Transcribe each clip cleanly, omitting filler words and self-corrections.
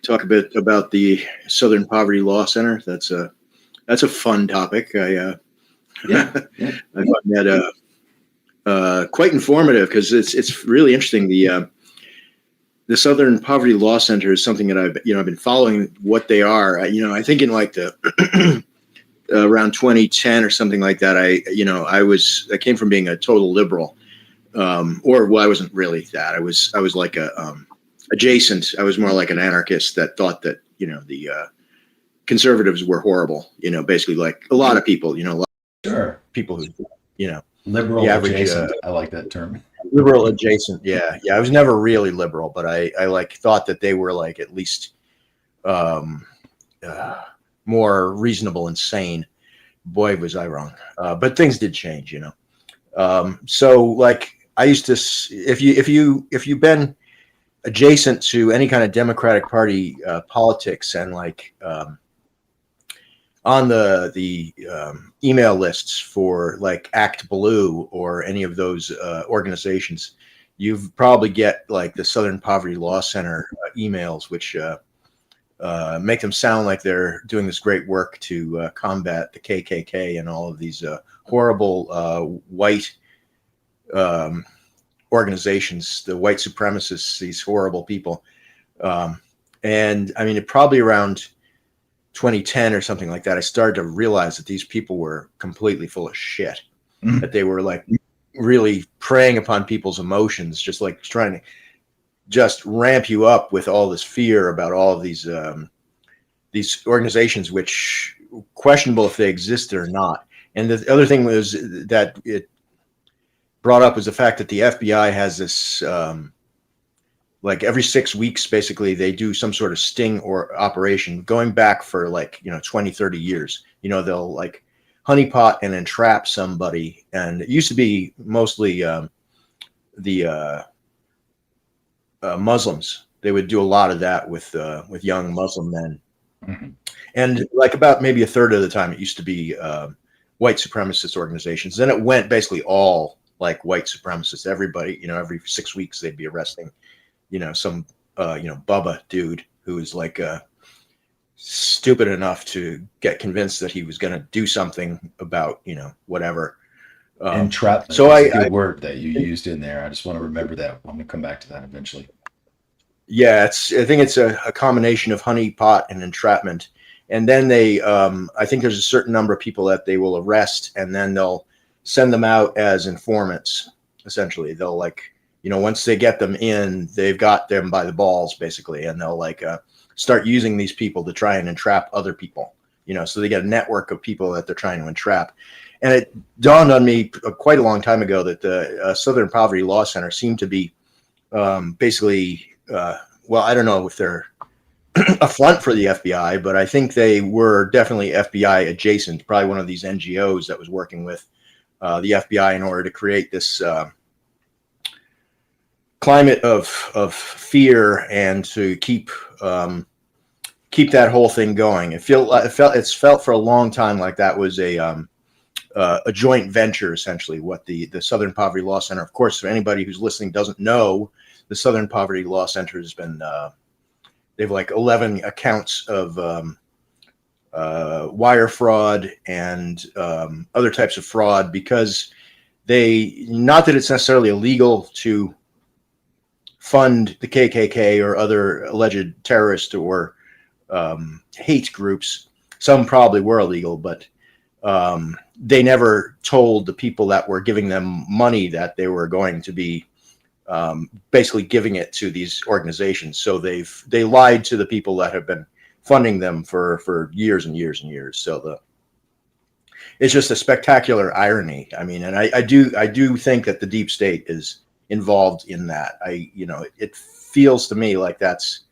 talk a bit about the Southern Poverty Law Center. That's a fun topic. Yeah. I find that quite informative because it's really interesting. The Southern Poverty Law Center is something that I've been following what they are. I think in like the around 2010 or something like that. I came from being a total liberal, I wasn't really that. I was like a adjacent. I was more like an anarchist that thought that the conservatives were horrible. Basically like a lot of people. A lot Sure. of people who Liberal the average adjacent. I like that term. liberal adjacent. Yeah. I was never really liberal, but I like thought that they were like at least um, more reasonable and sane. Boy, was I wrong. But things did change. So like I used to, if you've been adjacent to any kind of Democratic Party politics and like on the email lists for like Act Blue or any of those organizations, you've probably get like the Southern Poverty Law Center emails, which make them sound like they're doing this great work to combat the KKK and all of these horrible white organizations, the white supremacists, these horrible people. And I mean, it probably around 2010 or something like that, I started to realize that these people were completely full of shit, that they were like really preying upon people's emotions, just like trying to just ramp you up with all this fear about all of these organizations, which questionable if they exist or not. And the other thing was that it brought up was the fact that the FBI has this, like every 6 weeks, basically, they do some sort of sting or operation going back for like, 20, 30 years. They'll like honeypot and entrap somebody. And it used to be mostly the Muslims. They would do a lot of that with young Muslim men. Mm-hmm. And like about maybe a third of the time, it used to be white supremacist organizations. Then it went basically all like white supremacists. Everybody, every 6 weeks they'd be arresting, some, Bubba dude who was like stupid enough to get convinced that he was going to do something about, whatever. Entrapment. So is a good word that you used in there. I just want to remember that. I'm going to come back to that eventually. Yeah, I think it's a combination of honeypot and entrapment. And then they, I think there's a certain number of people that they will arrest, and then they'll send them out as informants. Essentially, they'll like, once they get them in, they've got them by the balls, basically, and they'll like start using these people to try and entrap other people. So they get a network of people that they're trying to entrap. And it dawned on me quite a long time ago that the Southern Poverty Law Center seemed to be basically, well, I don't know if they're a front for the FBI, but I think they were definitely FBI adjacent, probably one of these NGOs that was working with the FBI in order to create this climate of fear and to keep that whole thing going. It's felt for a long time like that was a joint venture, essentially. What the Southern Poverty Law Center, of course, if anybody who's listening doesn't know, the Southern Poverty Law Center has been they have like 11 accounts of wire fraud and other types of fraud, because not that it's necessarily illegal to fund the KKK or other alleged terrorist or hate groups. Some probably were illegal, but they never told the people that were giving them money that they were going to be basically giving it to these organizations. So they lied to the people that have been funding them for years and years and years. So it's just a spectacular irony. I mean, and I do think that the deep state is involved in that. It feels to me like that's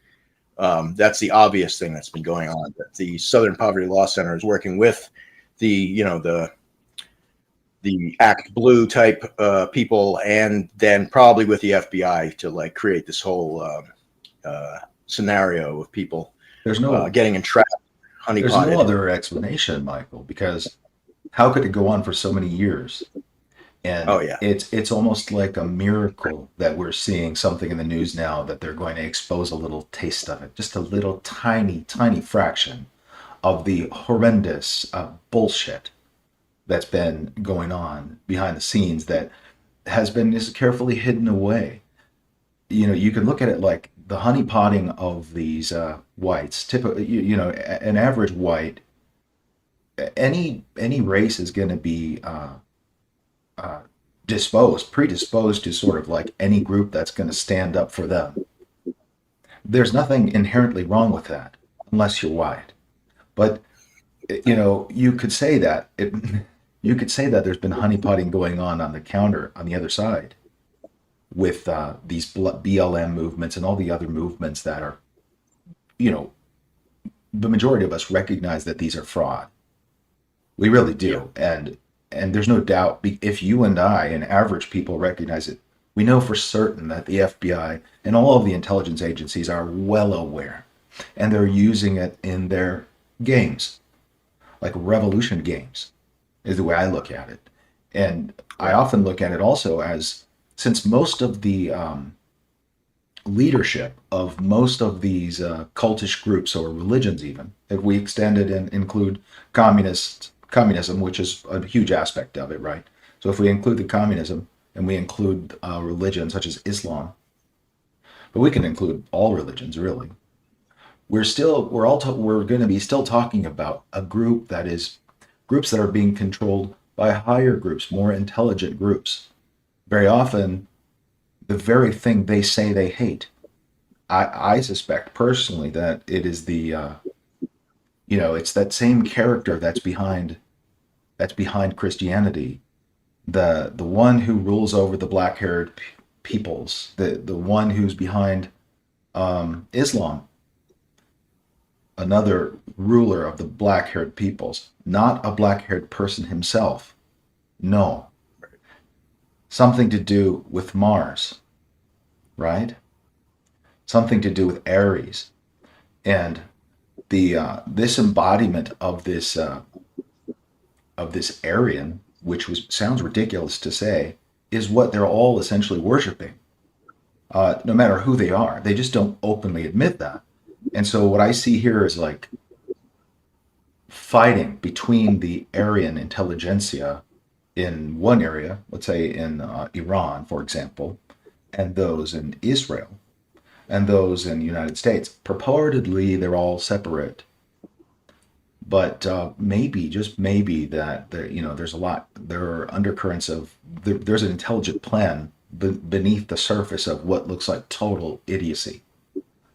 the obvious thing that's been going on. That the Southern Poverty Law Center is working with the Act Blue type people, and then probably with the FBI to like create this whole scenario of people getting entrapped. There's no other explanation, Michael, because how could it go on for so many years? And Oh yeah. it's almost like a miracle that we're seeing something in the news now that they're going to expose a little taste of it, just a little tiny, tiny fraction of the horrendous bullshit that's been going on behind the scenes that has been just carefully hidden away. You can look at it like the honeypotting of these whites. Typically, an average white, any race is going to be uh, predisposed to sort of like any group that's going to stand up for them. There's nothing inherently wrong with that, unless you're white. But you could say that you could say that there's been honeypotting going on the counter on the other side with these BLM movements and all the other movements that are, you know, the majority of us recognize that these are fraud. We really do, and there's no doubt. If you and I and average people recognize it, we know for certain that the FBI and all of the intelligence agencies are well aware, and they're using it in their games, like revolution games, is the way I look at it. And I often look at it also as, since most of the leadership of most of these cultish groups or religions, even if we extend it and include communism, which is a huge aspect of it, right? So if we include the communism and we include religion such as Islam, but we can include all religions really. We're going to be still talking about a groups that are being controlled by higher groups, more intelligent groups. Very often, the very thing they say they hate. I suspect personally that it is it's that same character that's behind Christianity, the one who rules over the black-haired peoples, the one who's behind Islam, another ruler of the black-haired peoples, not a black-haired person himself. No, something to do with Mars, right? Something to do with Aries, and the this embodiment of this Aryan, which sounds ridiculous to say, is what they're all essentially worshiping. No matter who they are, they just don't openly admit that. And so what I see here is like fighting between the Aryan intelligentsia in one area, let's say in Iran, for example, and those in Israel, and those in the United States. Purportedly, they're all separate, but maybe, just maybe, that there's there are undercurrents of there's an intelligent plan beneath the surface of what looks like total idiocy,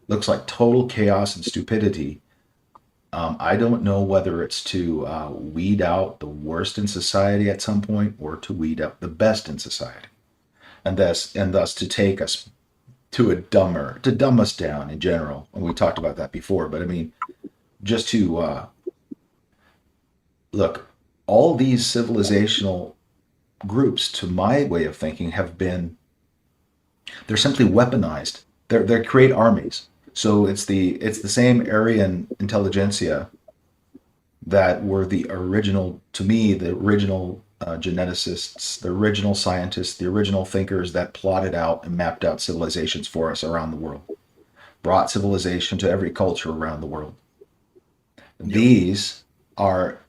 looks like total chaos and stupidity. I don't know whether it's to weed out the worst in society at some point, or to weed out the best in society, and thus to take us to dumb us down in general. And we talked about that before, but I mean, just to look, all these civilizational groups, to my way of thinking, they're simply weaponized. They create armies. So it's the same Aryan intelligentsia that were the original, to me, the original geneticists, the original scientists, the original thinkers that plotted out and mapped out civilizations for us around the world, brought civilization to every culture around the world. Yep. These are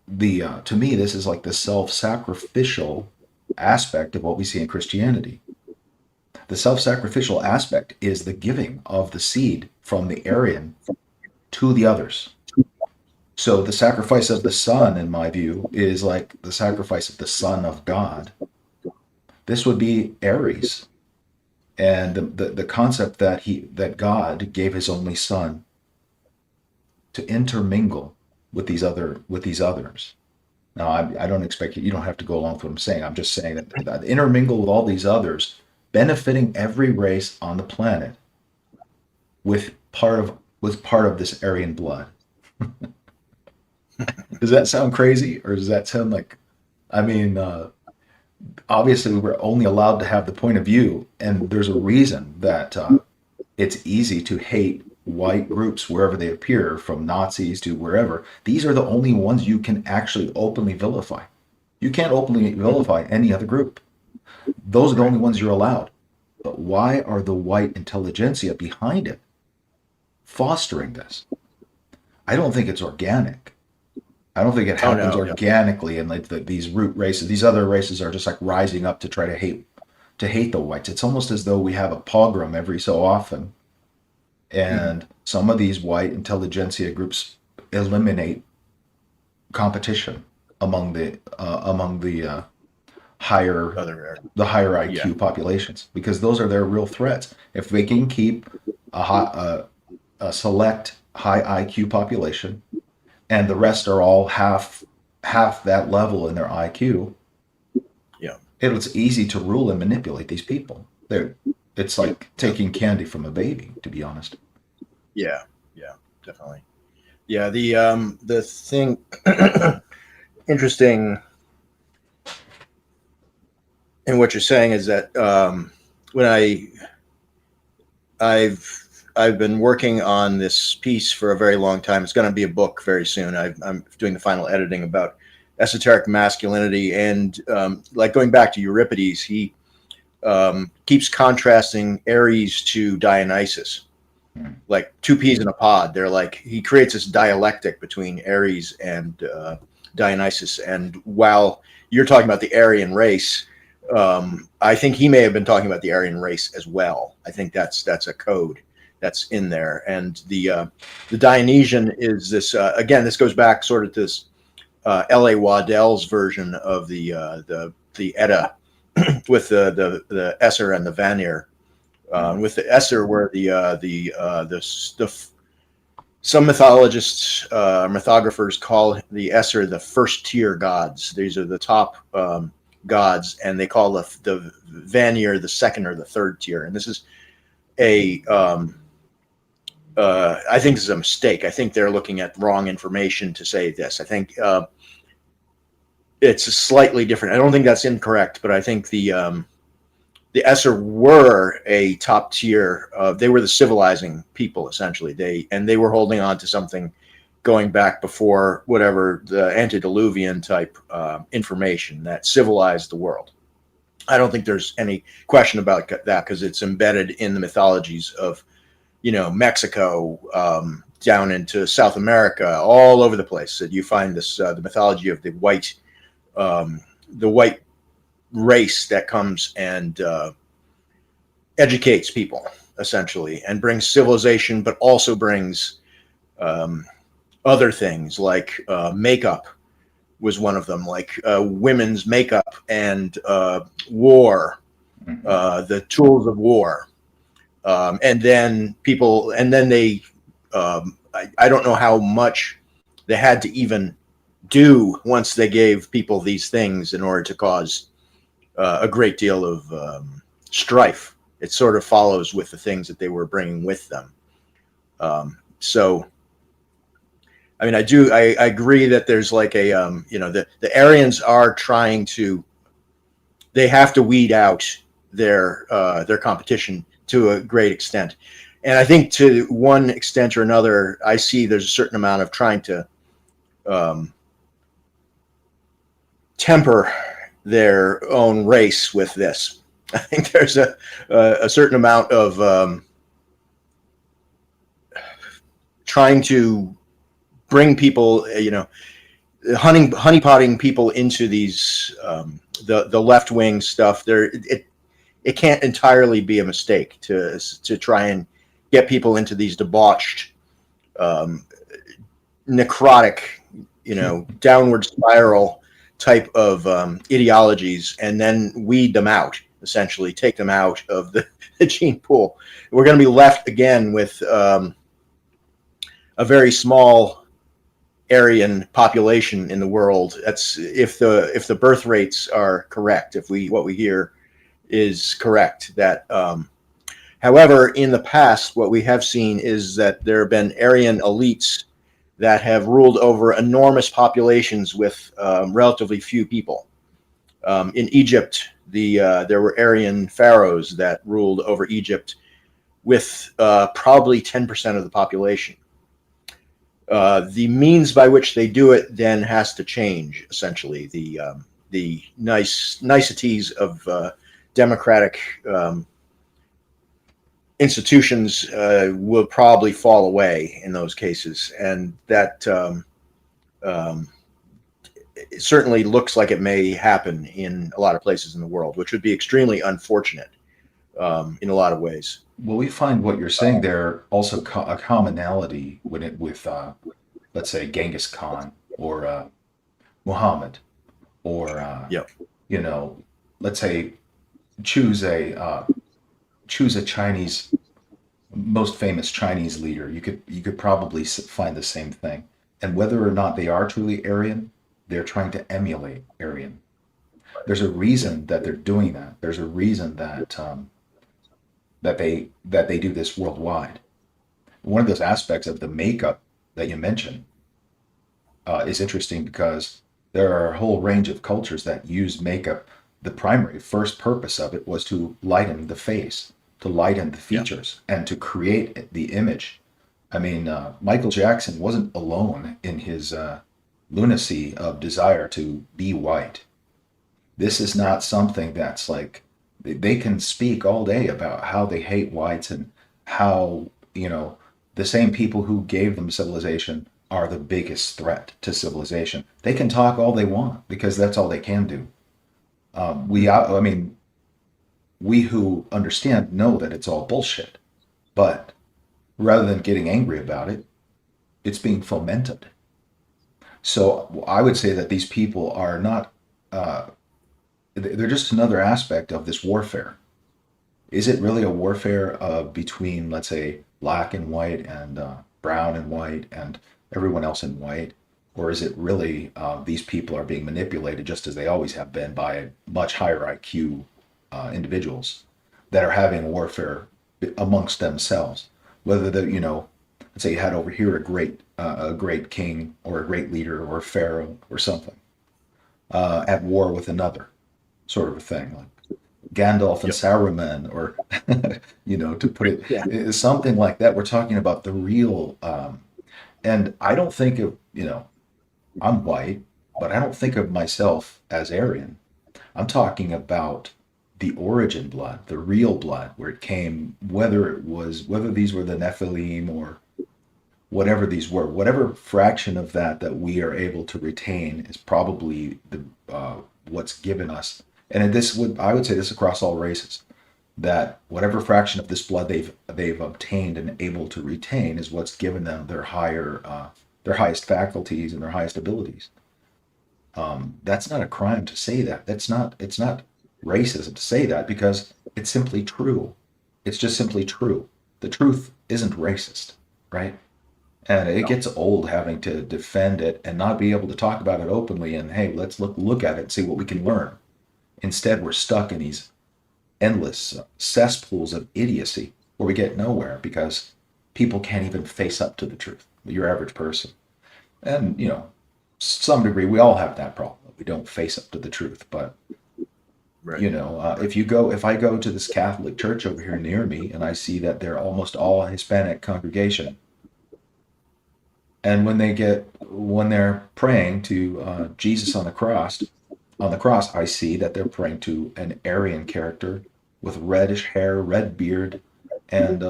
to me, this is like the self-sacrificial aspect of what we see in Christianity. The self-sacrificial aspect is the giving of the seed from the Aryan to the others. So the sacrifice of the Son, in my view, is like the sacrifice of the Son of God. This would be Aries, and the concept that God gave His only Son to intermingle with these others. Now, I don't expect you don't have to go along with what I'm saying. I'm just saying that intermingle with all these others, benefiting every race on the planet with part of this Aryan blood. Does that sound crazy, or does that sound like, I mean, obviously we're only allowed to have the point of view, and there's a reason that it's easy to hate white groups wherever they appear, from Nazis to wherever. These are the only ones you can actually openly vilify. You can't openly vilify any other group. Those are the only ones you're allowed. But why are the white intelligentsia behind it, fostering this? I don't think it's organic. I don't think it happens organically, and like these root races, these other races are just like rising up to try to hate the whites. It's almost as though we have a pogrom every so often, and some of these white intelligentsia groups eliminate competition among the higher IQ populations, because those are their real threats. If they can keep a select high IQ population, and the rest are all half that level in their IQ, it's easy to rule and manipulate these people. It's like taking candy from a baby, to be honest. Yeah, definitely. Yeah, the thing interesting in what you're saying is that when I've been working on this piece for a very long time. It's going to be a book very soon. I'm doing the final editing about esoteric masculinity, and like going back to Euripides, he keeps contrasting Ares to Dionysus, like two peas in a pod. They're like, he creates this dialectic between Ares and Dionysus. And while you're talking about the Aryan race, I think he may have been talking about the Aryan race as well. I think that's a code that's in there. And the Dionysian is this, again, this goes back sort of to this L.A. Waddell's version of the Edda with the Esser and the Vanir. With the Esser, where some mythologists, mythographers call the Esser the first tier gods. These are the top gods, and they call the Vanir the second or the third tier. And this is I think this is a mistake. I think they're looking at wrong information to say this. I think it's slightly different. I don't think that's incorrect, but I think the Esser were a top tier. They were the civilizing people, essentially. They were holding on to something going back before whatever the antediluvian type information that civilized the world. I don't think there's any question about that, because it's embedded in the mythologies of, Mexico, down into South America, all over the place. That you find this the mythology of the white race that comes and educates people, essentially, and brings civilization, but also brings other things like makeup was one of them, like women's makeup and war, the tools of war. And then they, I don't know how much they had to even do once they gave people these things in order to cause a great deal of strife. It sort of follows with the things that they were bringing with them. So, I mean, I agree that there's like a, the Aryans are trying to, they have to weed out their competition to a great extent. And I think to one extent or another, I see there's a certain amount of trying to temper their own race with this. I think there's a certain amount of trying to bring people, honeypotting people into these the left wing stuff. It can't entirely be a mistake to try and get people into these debauched, necrotic, downward spiral type of ideologies, and then weed them out. Essentially, take them out of the gene pool. We're going to be left again with a very small Aryan population in the world. That's if the birth rates are correct. If what we hear is correct. That, however, in the past, what we have seen is that there have been Aryan elites that have ruled over enormous populations with relatively few people. In Egypt, there were Aryan pharaohs that ruled over Egypt with probably 10% of the population. The means by which they do it then has to change. Essentially, the the niceties of democratic institutions will probably fall away in those cases, and that um, it certainly looks like it may happen in a lot of places in the world, which would be extremely unfortunate in a lot of ways. Well, we find what you're saying there also a commonality with let's say Genghis Khan or Muhammad or Yep. you know, let's say choose a choose a Chinese most famous Chinese leader. You could probably find the same thing. And whether or not they are truly Aryan, they're trying to emulate Aryan. There's a reason that they're doing that. There's a reason that they do this worldwide. One of those aspects of the makeup that you mentioned is interesting because there are a whole range of cultures that use makeup. The primary first purpose of it was to lighten the face, to lighten the features, and to create the image. I mean, Michael Jackson wasn't alone in his lunacy of desire to be white. This is not something that's like they can speak all day about how they hate whites and how, the same people who gave them civilization are the biggest threat to civilization. They can talk all they want because that's all they can do. I mean, we who understand know that it's all bullshit. But rather than getting angry about it, it's being fomented. So I would say that these people are not, they're just another aspect of this warfare. Is it really a warfare between, let's say, black and white and brown and white and everyone else in white? Or is it really these people are being manipulated just as they always have been by much higher IQ individuals that are having warfare amongst themselves? Whether let's say you had over here a great king or a great leader or a pharaoh or something at war with another sort of a thing, like Gandalf and Saruman, or to put it something like that. We're talking about the real, and I don't think of I'm white, but I don't think of myself as Aryan. I'm talking about the origin blood, the real blood, where it came, whether these were the Nephilim or whatever these were, whatever fraction of that we are able to retain is probably the what's given us. And I would say this across all races, that whatever fraction of this blood they've obtained and able to retain is what's given them their highest faculties and their highest abilities. That's not a crime to say that. It's not racism to say that because it's simply true. It's just simply true. The truth isn't racist, right? And it gets old having to defend it and not be able to talk about it openly. And hey, let's look at it and see what we can learn. Instead, we're stuck in these endless cesspools of idiocy where we get nowhere because people can't even face up to the truth. Your average person, and some degree, we all have that problem. We don't face up to the truth, but Right. If I go to this Catholic church over here near me and I see that they're almost all a Hispanic congregation, and when they're praying to Jesus on the cross, I see that they're praying to an Aryan character with reddish hair, red beard, and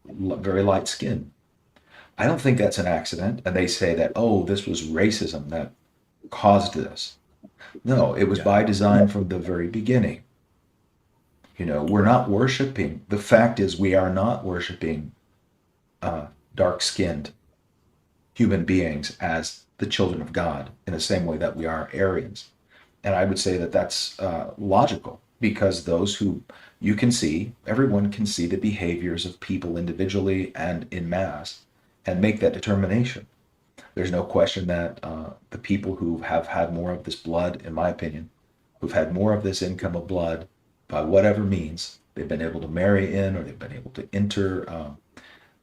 very light skin. I don't think that's an accident. And they say that, oh, this was racism that caused this. No, it was by design from the very beginning. We're not worshiping. The fact is, we are not worshiping dark-skinned human beings as the children of God in the same way that we are Aryans. And I would say that that's logical because those who everyone can see the behaviors of people individually and in mass and make that determination. There's no question that the people who have had more of this blood, in my opinion, who've had more of this income of blood by whatever means, they've been able to marry in or they've been able to enter,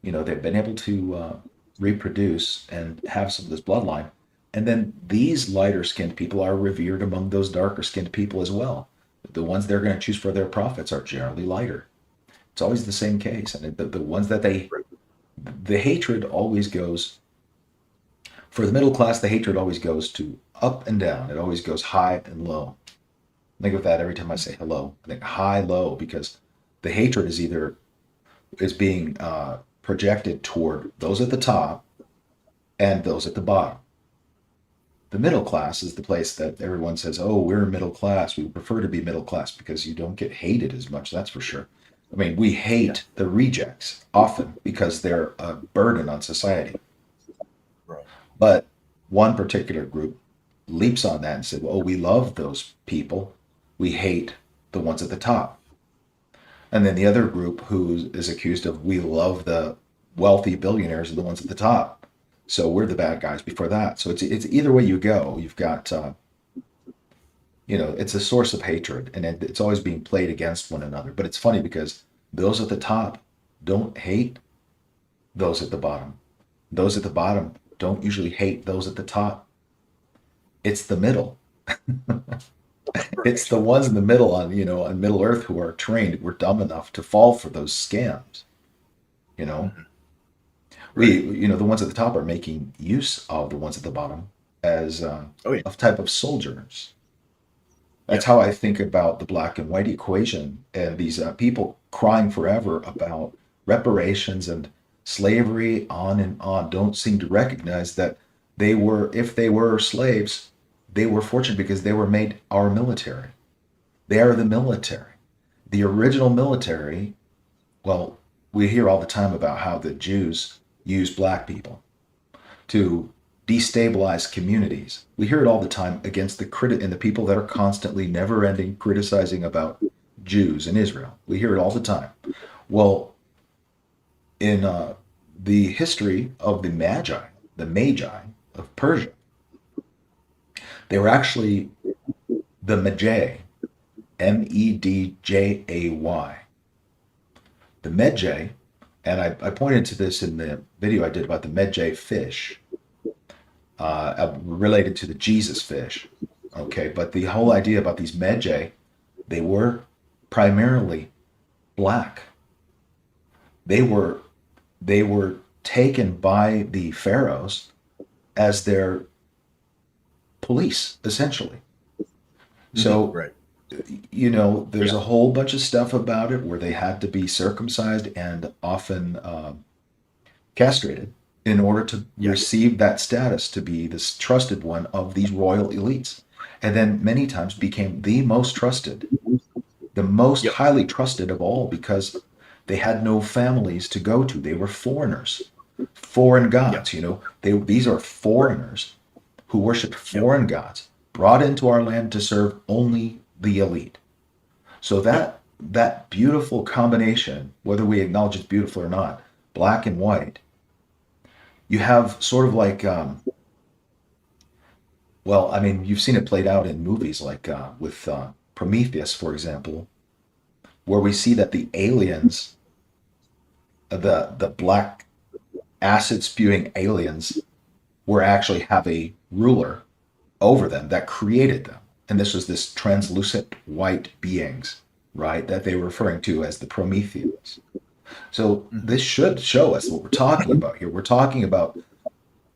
they've been able to reproduce and have some of this bloodline. And then these lighter skinned people are revered among those darker skinned people as well. The ones they're going to choose for their prophets are generally lighter. It's always the same case. And the ones that the hatred always goes, for the middle class, the hatred always goes to up and down. It always goes high and low. Think of that every time I say hello. I think high, low, because the hatred is being projected toward those at the top and those at the bottom. The middle class is the place that everyone says, "Oh, we're middle class. We prefer to be middle class because you don't get hated as much." That's for sure. I mean, we Yeah. hate the rejects often because they're a burden on society. Right. But one particular group leaps on that and said, "Oh, we love those people. We hate the ones at the top." And then the other group who is accused of, "We love the wealthy billionaires are the ones at the top. So we're the bad guys before that." So it's either way you go. You've got, it's a source of hatred, and it's always being played against one another. But it's funny because those at the top don't hate those at the bottom. Those at the bottom don't usually hate those at the top. It's the middle. It's the ones in the middle on Middle Earth who are trained, were dumb enough to fall for those scams. You know, Mhm. Right. the ones at the top are making use of the ones at the bottom as Oh yeah. a type of soldiers. Yeah. That's how I think about the black and white equation and these people crying forever about reparations and slavery on and on don't seem to recognize that if they were slaves, they were fortunate because they were made our military. They are the military. The original military, well, we hear all the time about how the Jews use black people to destabilize communities. We hear it all the time against the people that are constantly, never ending, criticizing about Jews in Israel. We hear it all the time. Well, in the history of the Magi of Persia, they were actually the Magi, Medjay. The Medjay, and I pointed to this in the video I did about the Medjay fish, related to the Jesus fish. Okay, but the whole idea about these Medjay, they were primarily black. They were they were taken by the pharaohs as their police, essentially. So, Right. there's Yeah. a whole bunch of stuff about it where they had to be circumcised and often castrated in order to Yeah. receive that status to be this trusted one of these royal elites. And then many times became the most trusted, the most Yep. highly trusted of all because they had no families to go to. They were foreigners, foreign Yep. gods. These are foreigners who worshiped Yep. foreign gods, brought into our land to serve only the elite. So Yep. that beautiful combination, whether we acknowledge it's beautiful or not, black and white, you have sort of like, well, I mean, you've seen it played out in movies like with Prometheus, for example, where we see that the aliens, the black acid spewing aliens, were actually have a ruler over them that created them. And this was this translucent white beings, right, that they were referring to as the Prometheans. So Mhm. this should show us what we're talking about here. We're talking about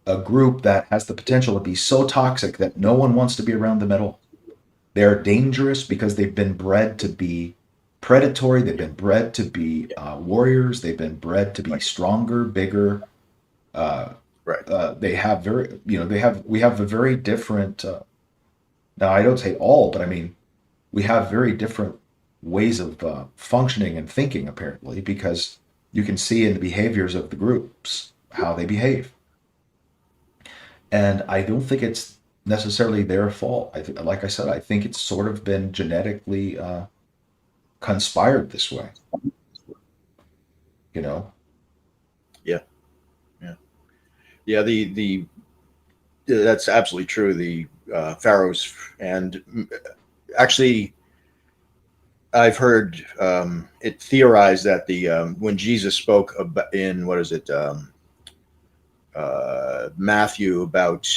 a group that has the potential to be so toxic that no one wants to be around them at all. They're dangerous because they've been bred to be predatory. They've been bred to be warriors. They've been bred to be Right. stronger, bigger. Uh, Right. they have we have a very different. Now, I don't say all, but I mean, we have very different ways of functioning and thinking, apparently, because you can see in the behaviors of the groups how they behave. And I don't think it's necessarily their fault. Like I said, I think it's sort of been genetically conspired this way. You know, Yeah. Yeah. Yeah. The that's absolutely true. The pharaohs, and actually, I've heard it theorized that the when Jesus spoke about, in what is it, Matthew, about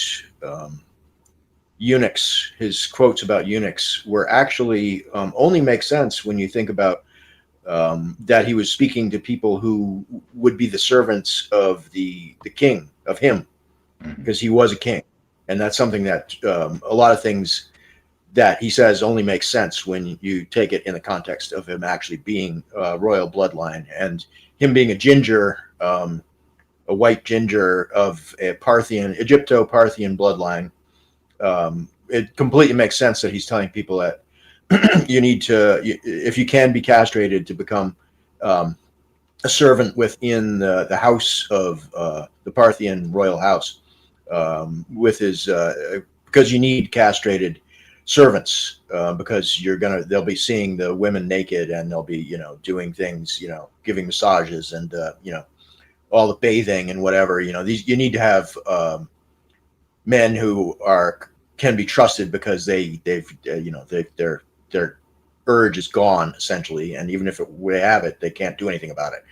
eunuchs, his quotes about eunuchs were actually only make sense when you think about that he was speaking to people who would be the servants of the king, of him, hmm because he was a king. And that's something that a lot of things that he says only makes sense when you take it in the context of him actually being royal bloodline and him being a ginger, a white ginger of a Parthian, Egypto-Parthian bloodline. It completely makes sense that he's telling people that you need to, if you can be castrated to become a servant within the house of the Parthian royal house, with his because you need castrated servants, because they'll be seeing the women naked, and they'll be doing things, giving massages and all the bathing and whatever. These, you need to have men who can be trusted, because their urge is gone essentially, and even if they have it, they can't do anything about it.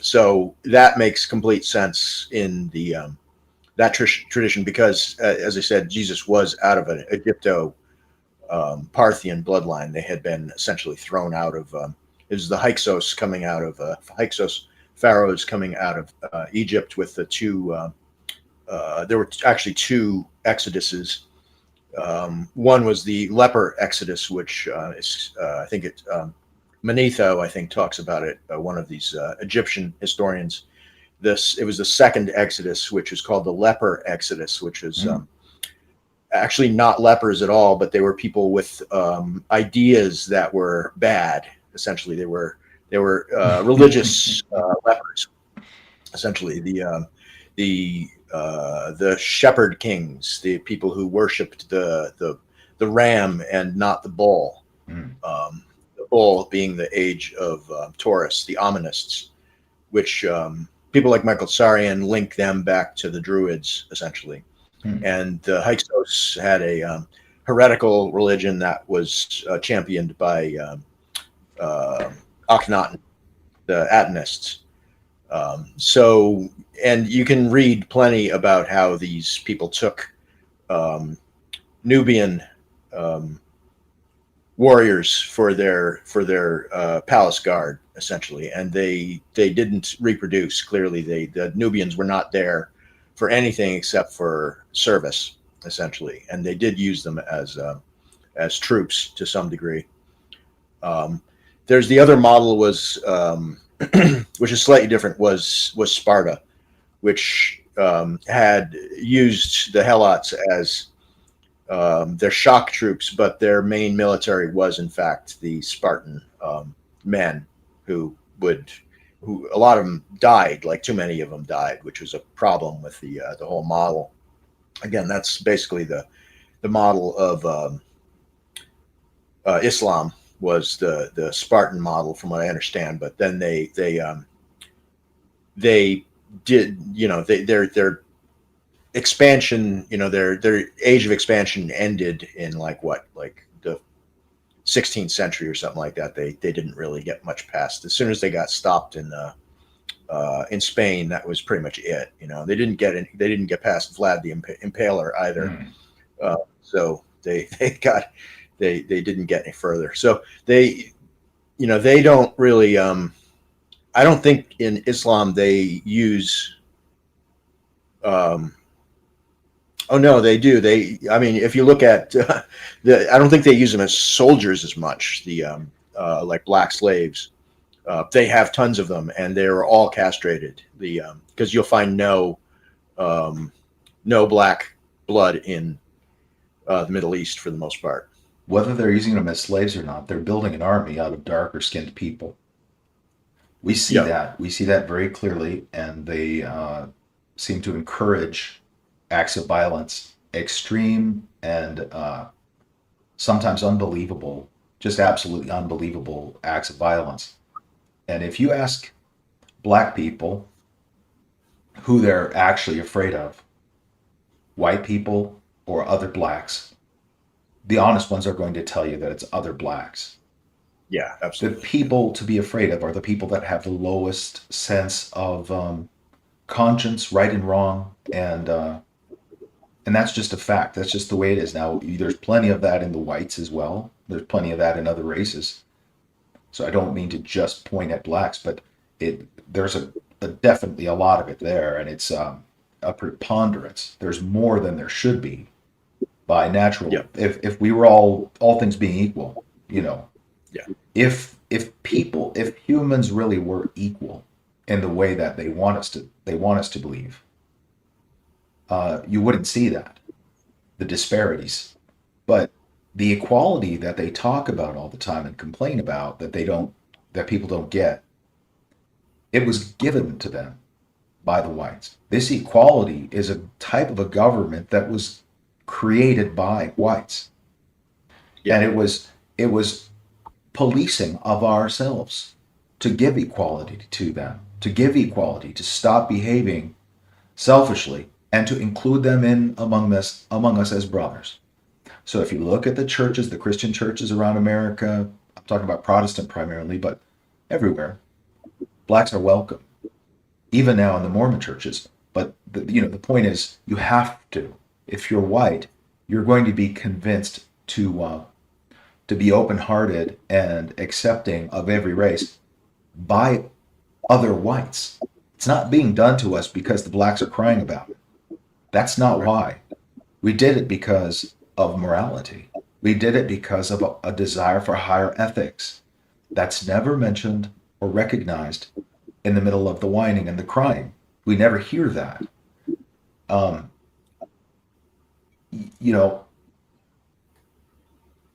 So that makes complete sense in the that tradition, because as I said, Jesus was out of an Egypto Parthian bloodline. They had been essentially thrown out of it was the Hyksos coming out of Hyksos pharaohs coming out of Egypt with the two. There were actually two exoduses. One was the leper exodus, which is I think it Manetho, I think, talks about it. One of these Egyptian historians. It was the second exodus, which is called the leper exodus, which is actually not lepers at all, but they were people with ideas that were bad. Essentially, they were religious lepers. Essentially, the shepherd kings, the people who worshipped the ram and not the bull. The bull being the age of Taurus, the Omonists, which people like Michael Sarian link them back to the Druids, essentially. And the Hyksos had a heretical religion that was championed by Akhenaten, the Atenists. So, and you can read plenty about how these people took Nubian warriors for their palace guard, essentially, and they didn't reproduce. Clearly, the Nubians were not there for anything except for service, essentially, and they did use them as troops to some degree. There's the other model was which is slightly different, was Sparta, which had used the Helots as their shock troops, but their main military was in fact the Spartan men, who a lot of them died, like too many of them died, which was a problem with the whole model. Again, that's basically the model of Islam, was the Spartan model, from what I understand. But then they did, their expansion, their age of expansion ended in like the 16th century or something like that. They didn't really get much past. As soon as they got stopped in Spain, that was pretty much it. They didn't get past Vlad the Impaler either. So they didn't get any further. So they don't really. I don't think in Islam they use. Oh no, they do. I mean, if you look at I don't think they use them as soldiers as much. Like black slaves, they have tons of them, and they're all castrated. Because you'll find no black blood in the Middle East for the most part. Whether they're using them as slaves or not, they're building an army out of darker skinned people. We see that. We see that very clearly, and they seem to encourage acts of violence, extreme and sometimes unbelievable, just absolutely unbelievable acts of violence. And if you ask black people who they're actually afraid of, white people or other blacks, the honest ones are going to tell you that it's other blacks. Yeah, absolutely. The people to be afraid of are the people that have the lowest sense of conscience, right and wrong, and that's just a fact. That's just the way it is. Now, there's plenty of that in the whites as well. There's plenty of that in other races. So I don't mean to just point at blacks, but there's definitely a lot of it there, and it's a preponderance. There's more than there should be by natural. Yeah. If we were all things being equal, you know, Yeah. if humans really were equal in the way that they want us to believe, you wouldn't see that, the disparities. But the equality that they talk about all the time and complain about, that people don't get, it was given to them by the whites. This equality is a type of a government that was created by whites. Yeah. And it was policing of ourselves to give equality to them, to give equality, to stop behaving selfishly, and to include them in among us as brothers. So if you look at the churches, the Christian churches around America, I'm talking about Protestant primarily, but everywhere, blacks are welcome, even now in the Mormon churches. But the point is, you have to. If you're white, you're going to be convinced to be open-hearted and accepting of every race by other whites. It's not being done to us because the blacks are crying about it. That's not why. We did it because of morality. We did it because of a desire for higher ethics. That's never mentioned or recognized in the middle of the whining and the crying. We never hear that. Um, you know,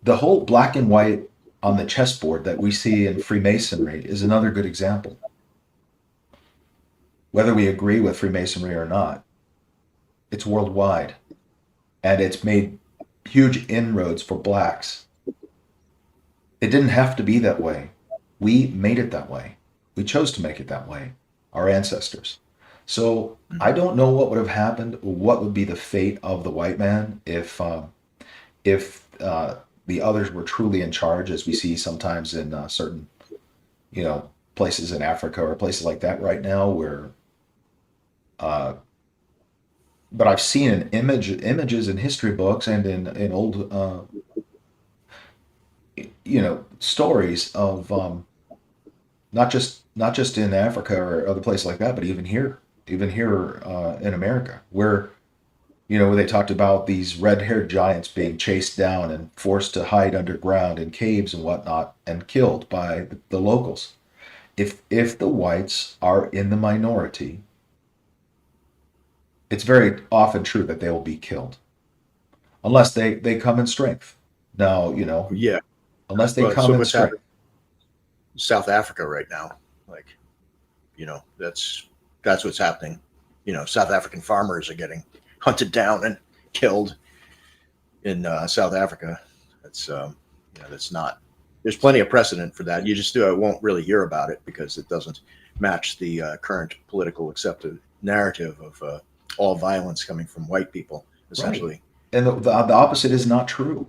the whole black and white on the chessboard that we see in Freemasonry is another good example. Whether we agree with Freemasonry or not, it's worldwide, and it's made huge inroads for blacks. It didn't have to be that way. We made it that way. We chose to make it that way, our ancestors. So I don't know what would have happened, what would be the fate of the white man if the others were truly in charge, as we see sometimes in certain, places in Africa or places like that right now, where. But I've seen images in history books and in old, stories of not just in Africa or other places like that, but even here in America, where they talked about these red-haired giants being chased down and forced to hide underground in caves and whatnot, and killed by the locals. If the whites are in the minority, it's very often true that they will be killed unless they come in strength. Now, Yeah. unless they Well, come so in what's happening strength. in South Africa right now? Like, that's what's happening. South African farmers are getting hunted down and killed in South Africa. That's not. There's plenty of precedent for that. You just won't really hear about it because it doesn't match the current political accepted narrative of all violence coming from white people, Right. essentially. And the opposite is not true.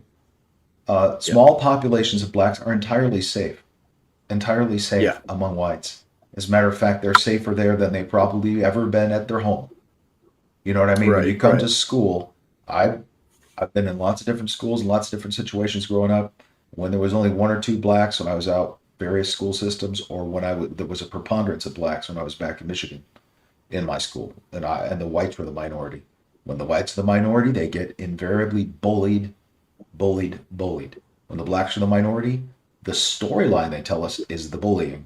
Yeah. Small populations of blacks are entirely Yeah. safe among whites. As a matter of fact, they're safer there than they've probably ever been at their home. You know what I mean? When you Right. come Right. to school, I've been in lots of different schools and lots of different situations growing up. When there was only one or two blacks when I was out various school systems, or when there was a preponderance of blacks when I was back in Michigan in my school, and the whites were the minority. When the whites are the minority, they get invariably bullied, bullied, bullied. When the blacks are the minority, the storyline they tell us is the bullying.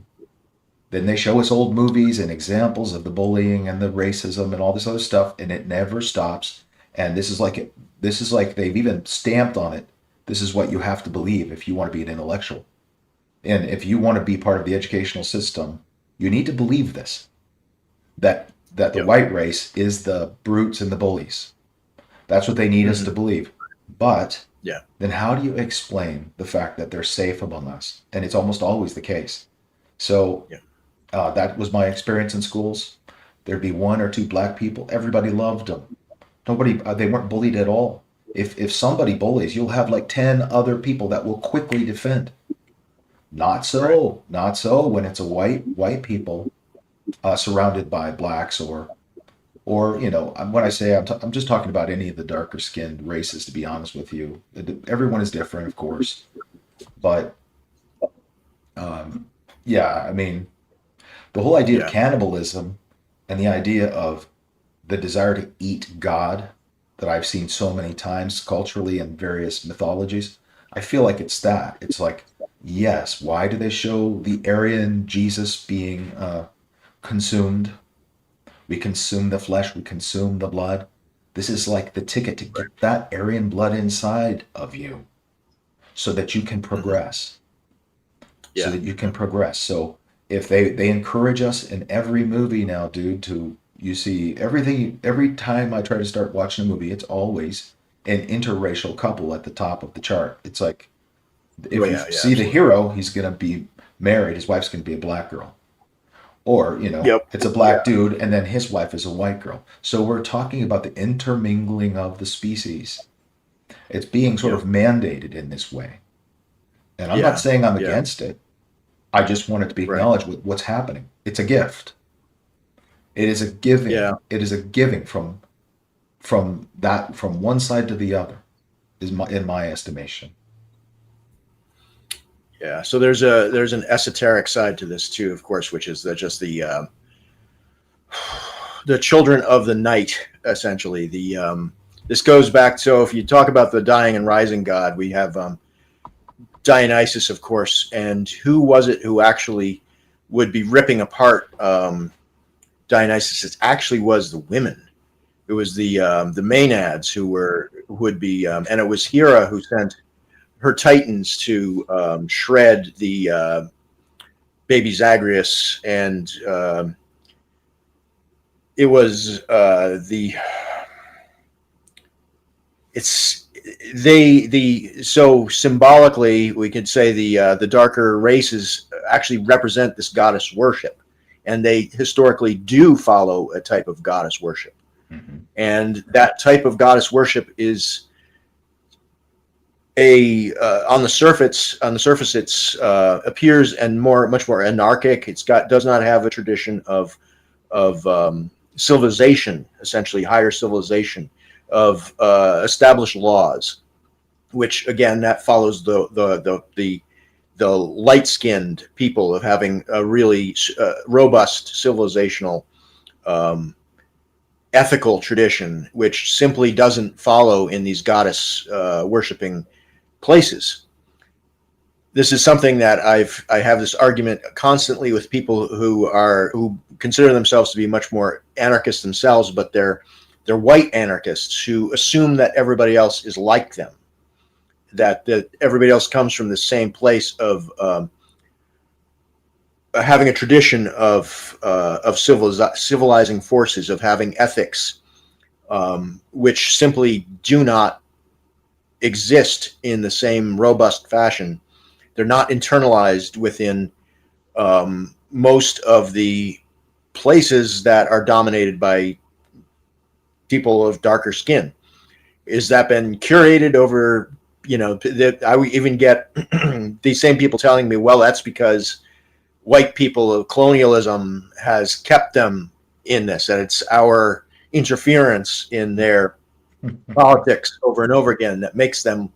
Then they show us old movies and examples of the bullying and the racism and all this other stuff, and it never stops. And this is like they've even stamped on it. This is what you have to believe if you want to be an intellectual, and if you want to be part of the educational system, you need to believe this, that the Yep. white race is the brutes and the bullies. That's what they need us to Hmm. believe. But Yeah. then how do you explain the fact that they're safe among us? And it's almost always the case. So Yeah. that was my experience in schools. There'd be one or two black people. Everybody loved them. Nobody, they weren't bullied at all. If somebody bullies, you'll have like 10 other people that will quickly defend. Not Right. so, not so when it's a white people surrounded by blacks, or when I say I'm just talking about any of the darker skinned races. To be honest with you, everyone is different, of course, but um, yeah, I mean, the whole idea of Yeah. cannibalism and the idea of the desire to eat God, that I've seen so many times culturally in various mythologies. I feel like it's that. It's like, yes, why do they show the Aryan Jesus being consumed? We consume the flesh, we consume the blood. This is like the ticket to Right. get that Aryan blood inside of you so that you can Mhm. progress. So Yeah. that you can progress. So if they encourage us in every movie now, dude, to you see everything every time I try to start watching a movie, it's always an interracial couple at the top of the chart. It's like Oh if you yeah. Yeah. see the Absolutely. hero, he's gonna be married, his wife's gonna be a black girl. Or, Yep. it's a Yeah. black dude and then his wife is a white girl. So we're talking about the intermingling of the species. It's being sort of Yep. mandated in this way. And I'm not Yeah. saying I'm Yeah. against it. I just want it to be Right. acknowledged with what's happening. It's a gift. It is a giving. Yeah. It is a giving from one side to the other, is my in my estimation. Yeah. So there's an esoteric side to this too, of course, which is just the children of the night, essentially. This goes back. So if you talk about the dying and rising god, we have Dionysus, of course, and who was it who actually would be ripping apart Dionysus? It actually was the women. It was the Maenads who would be, and it was Hera who sent her Titans to shred the baby Zagreus, and it was the it's the so symbolically we could say the darker races actually represent this goddess worship, and they historically do follow a type of goddess worship, Hmm. and that type of goddess worship is a on the surface it's appears and much more anarchic. It's got does not have a tradition of civilization, essentially higher civilization, of established laws, which again that follows the light skinned people of having a really robust civilizational um, ethical tradition, which simply doesn't follow in these goddess worshiping places. This is something that I have this argument constantly with people who consider themselves to be much more anarchist themselves, but they're white anarchists who assume that everybody else is like them, that everybody else comes from the same place of having a tradition of civilizing forces, of having ethics, which simply do not exist in the same robust fashion. They're not internalized within most of the places that are dominated by people of darker skin. Is that been curated over? That I even get these same people telling me, well, that's because white people of colonialism has kept them in this, and it's our interference in their politics over and over again that makes them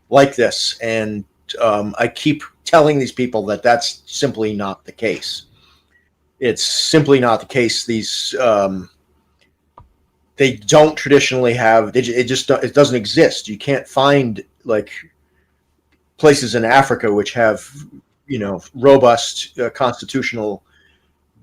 like this. And I keep telling these people that that's simply not the case. It's simply not the case. These they don't traditionally have. It doesn't exist. You can't find like places in Africa which have robust constitutional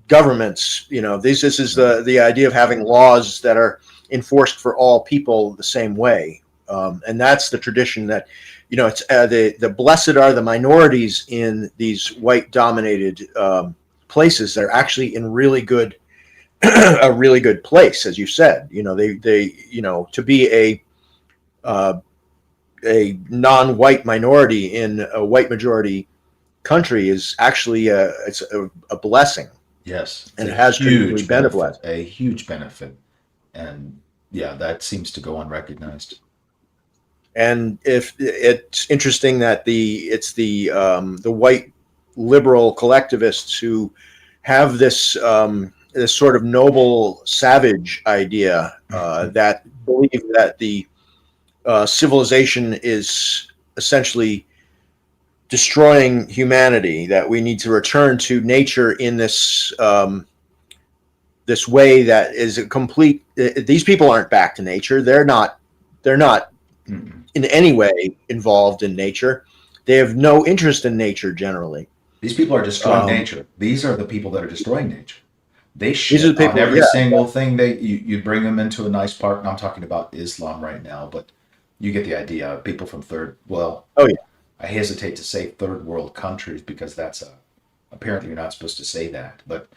governments. This is the idea of having laws that are enforced for all people the same way, and that's the tradition that it's the blessed are the minorities in these white dominated places that are actually in really good a really good place, as you said. They to be uh, a non-white minority in a white majority country is actually it's a blessing, Yes, it's and a it has traditionally huge been a benefit, blessing. a huge benefit. And yeah, that seems to go unrecognized. And if it's interesting that the white liberal collectivists who have this sort of noble savage idea that believe that the civilization is essentially destroying humanity, that we need to return to nature in this way that is a complete. These people aren't back to nature. They're not. They're not Mm-mm. in any way involved in nature. They have no interest in nature generally. These people are destroying Um, nature. These are the people that are destroying nature. They these are the shit on people, every yeah, single thing. You bring them into a nice park. And I'm talking about Islam right now, but you get the idea. People from oh yeah, I hesitate to say third world countries because apparently you're not supposed to say that, but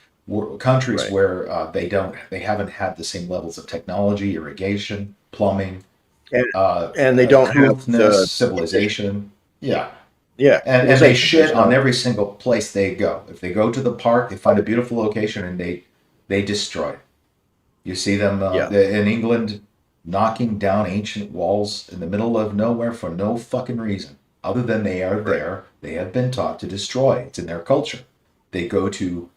countries right. where they haven't had the same levels of technology, irrigation, plumbing, And and they don't have couthness, civilization. Yeah, yeah, and they civilization. shit There's on no every single place they go. If they go to the park, they find a beautiful location and they destroy it. You see them yeah, in England knocking down ancient walls in the middle of nowhere for no fucking reason, other than they are right, there. They have been taught to destroy. It's in their culture. They go to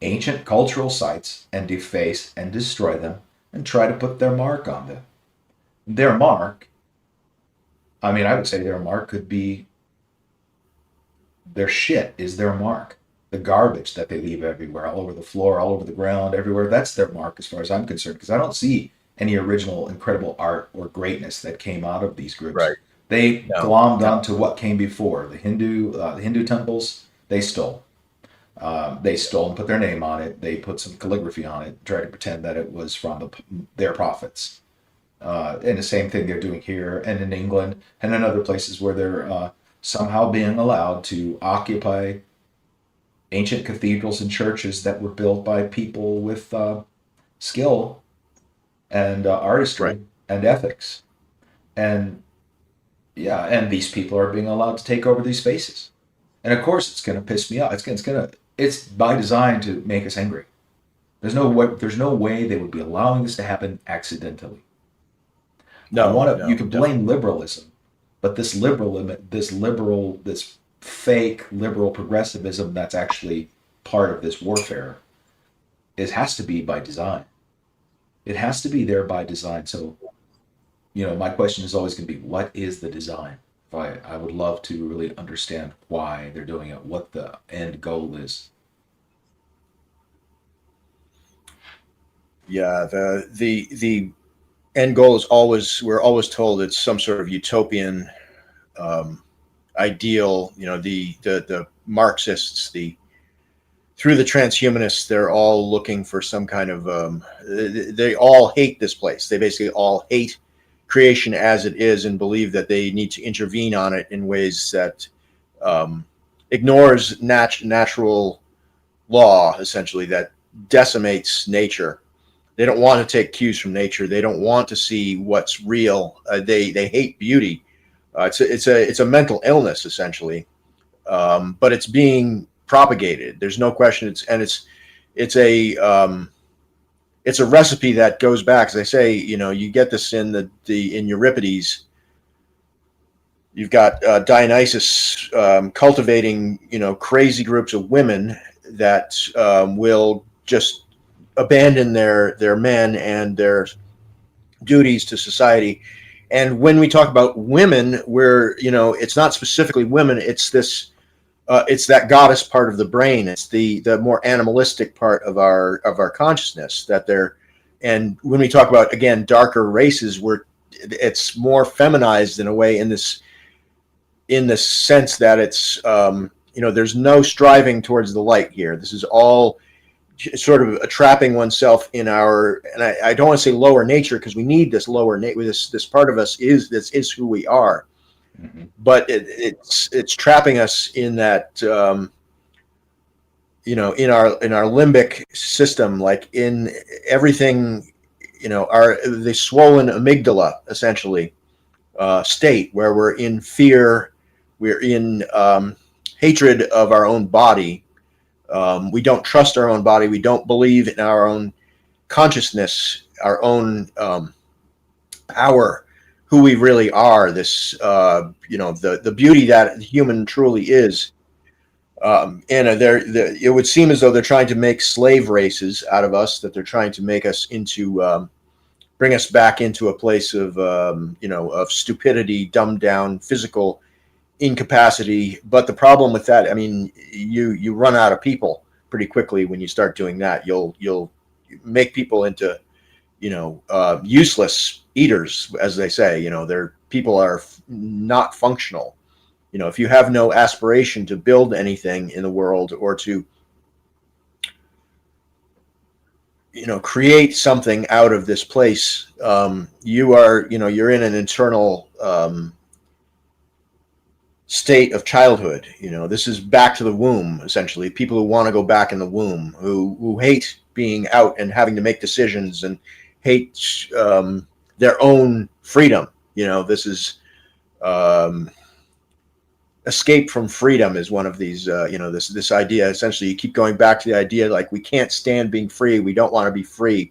ancient cultural sites and deface and destroy them and try to put their mark on them. Their mark, I mean, I would say their mark could be their shit is their mark. The garbage that they leave everywhere, all over the floor, all over the ground, everywhere, that's their mark as far as I'm concerned. Because I don't see any original, incredible art or greatness that came out of these groups. right. They No, glommed no, onto what came before. The Hindu temples, they stole. They stole and put their name on it. They put some calligraphy on it, tried to pretend that it was from their prophets. And the same thing they're doing here and in England and in other places where they're somehow being allowed to occupy ancient cathedrals and churches that were built by people with skill and right. artistry and ethics. And yeah, and these people are being allowed to take over these spaces. And of course, it's going to piss me off. It's by design to make us angry. There's no way they would be allowing this to happen accidentally. No, You no, can definitely. blame liberalism, but this fake liberal progressivism that's actually part of this warfare has to be by design. It has to be there by design. So, my question is always going to be, what is the design? I would love to really understand why they're doing it, what the end goal is. Yeah, the end goal is always, we're always told it's some sort of utopian um, ideal. The Marxists, through the transhumanists, they're all looking for some kind of they all hate this place. They basically all hate creation as it is and believe that they need to intervene on it in ways that um, ignores natural law, essentially, that decimates nature. They don't want to take cues from nature. They don't want to see what's real. They hate beauty. It's a mental illness, essentially, but it's being propagated. There's no question. It's a recipe that goes back. As I say, you get this in in Euripides. You've got Dionysus cultivating, crazy groups of women that will just abandon their men and their duties to society. And when we talk about women, it's not specifically women. It's that goddess part of the brain. It's the more animalistic part of our consciousness that they're. And when we talk about, again, darker races, it's more feminized in a way, in the sense that it's there's no striving towards the light here. This is all sort of trapping oneself in and I don't want to say lower nature, because we need this lower nature. This part of us is who we are, Mm-hmm. but it's trapping us in that in our limbic system, like in everything, the swollen amygdala, essentially, state where we're in fear, we're in hatred of our own body. We don't trust our own body. We don't believe in our own consciousness, our own power, who we really are. The beauty that the human truly is. And it would seem as though they're trying to make slave races out of us. That they're trying to make us bring us back into a place of stupidity, dumbed down, physical incapacity. But the problem with that, I mean, you run out of people pretty quickly when you start doing that. You'll make people into useless eaters, as they say. Their people are not functional. If you have no aspiration to build anything in the world or to create something out of this place, you're in an internal state of childhood. This is back to the womb, essentially. People who want to go back in the womb, who hate being out and having to make decisions and hate their own freedom. This is escape from freedom is one of these. This idea. Essentially, you keep going back to the idea like we can't stand being free. We don't want to be free.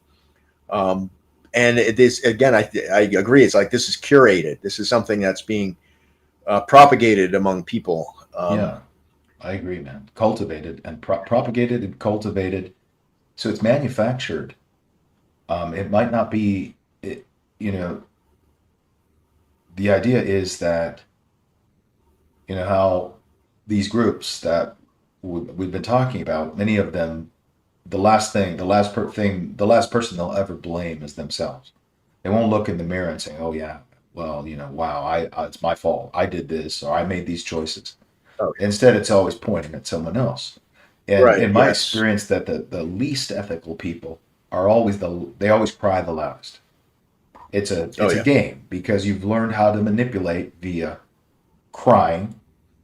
And it is, again, I agree. It's like this is curated. This is something that's being propagated among people. Yeah, I agree, man. Cultivated and propagated and cultivated. So it's manufactured. It might not be, the idea is that, how these groups that we've been talking about, many of them, the last person they'll ever blame is themselves. They won't look in the mirror and say, "Oh yeah, well, wow, it's my fault. I did this or I made these choices." Okay. Instead, it's always pointing at someone else. And Right. in my Yes. experience, that the least ethical people are always they always cry the loudest. It's a game because you've learned how to manipulate via crying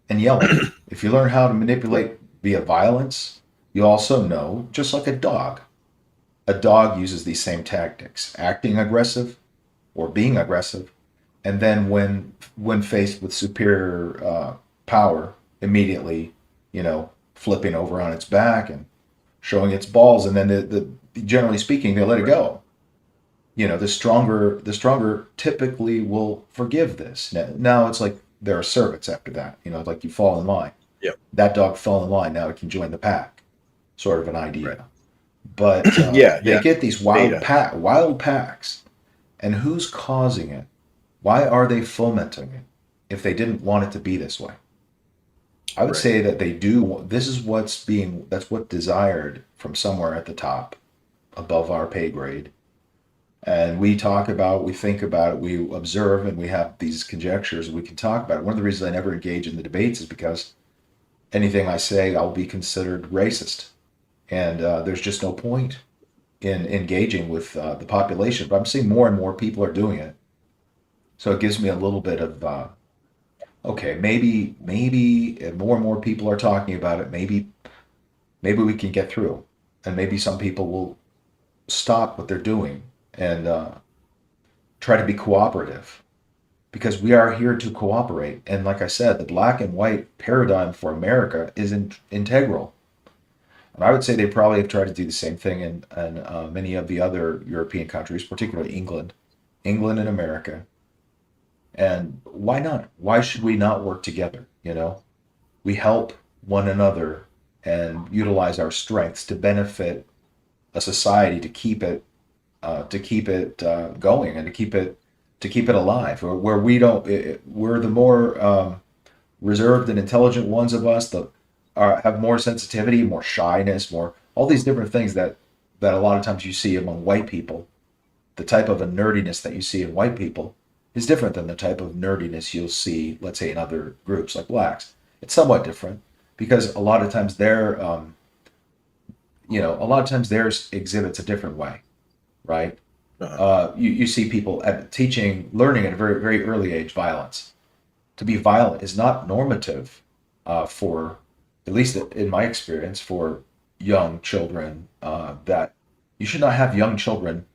and yelling. If you learn how to manipulate via violence, you also know, just like a dog uses these same tactics, acting aggressive or being aggressive, and then when faced with superior power, immediately, flipping over on its back and showing its balls, and then generally speaking, they let it go. The stronger typically will forgive this. Now it's like there are servants after that. Like you fall in line. Yep. That dog fell in line. Now it can join the pack, sort of an idea. Right. But they get these wild packs, and who's causing it? Why are they fomenting it if they didn't want it to be this way? I would say that they do. This is that's what's desired from somewhere at the top, above our pay grade. And we talk about, we think about it, we observe, and we have these conjectures, and we can talk about it. One of the reasons I never engage in the debates is because anything I say, I'll be considered racist. And there's just no point in engaging with the population. But I'm seeing more and more people are doing it. So it gives me a little bit of, okay, maybe if more and more people are talking about it, maybe we can get through. And maybe some people will stop what they're doing and try to be cooperative, because we are here to cooperate. And like I said, the black and white paradigm for America is integral. And I would say they probably have tried to do the same thing in many of the other European countries, particularly England and America. And why not? Why should we not work together? We help one another and utilize our strengths to benefit a society, to keep it going, and to keep it alive. Or where we're the more reserved and intelligent ones of us, have more sensitivity, more shyness, more all these different things that a lot of times you see among white people. The type of a nerdiness that you see in white people is different than the type of nerdiness you'll see, let's say, in other groups like blacks. It's somewhat different because a lot of times theirs exhibits a different way, right? You see people learning at a very, very early age violence. To be violent is not normative for, at least in my experience, for young children. That you should not have young children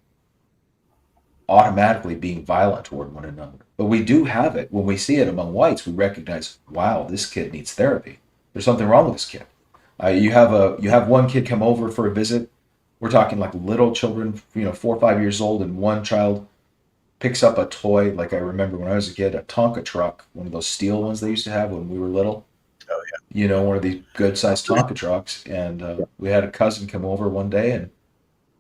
automatically being violent toward one another. But we do have it. When we see it among whites, we recognize, wow, this kid needs therapy. There's something wrong with this kid. You have one kid come over for a visit. We're talking like little children, 4 or 5 years old, and one child picks up a toy. Like I remember when I was a kid, a Tonka truck, one of those steel ones they used to have when we were little. Oh yeah. One of these good-sized Tonka trucks. And we had a cousin come over one day, and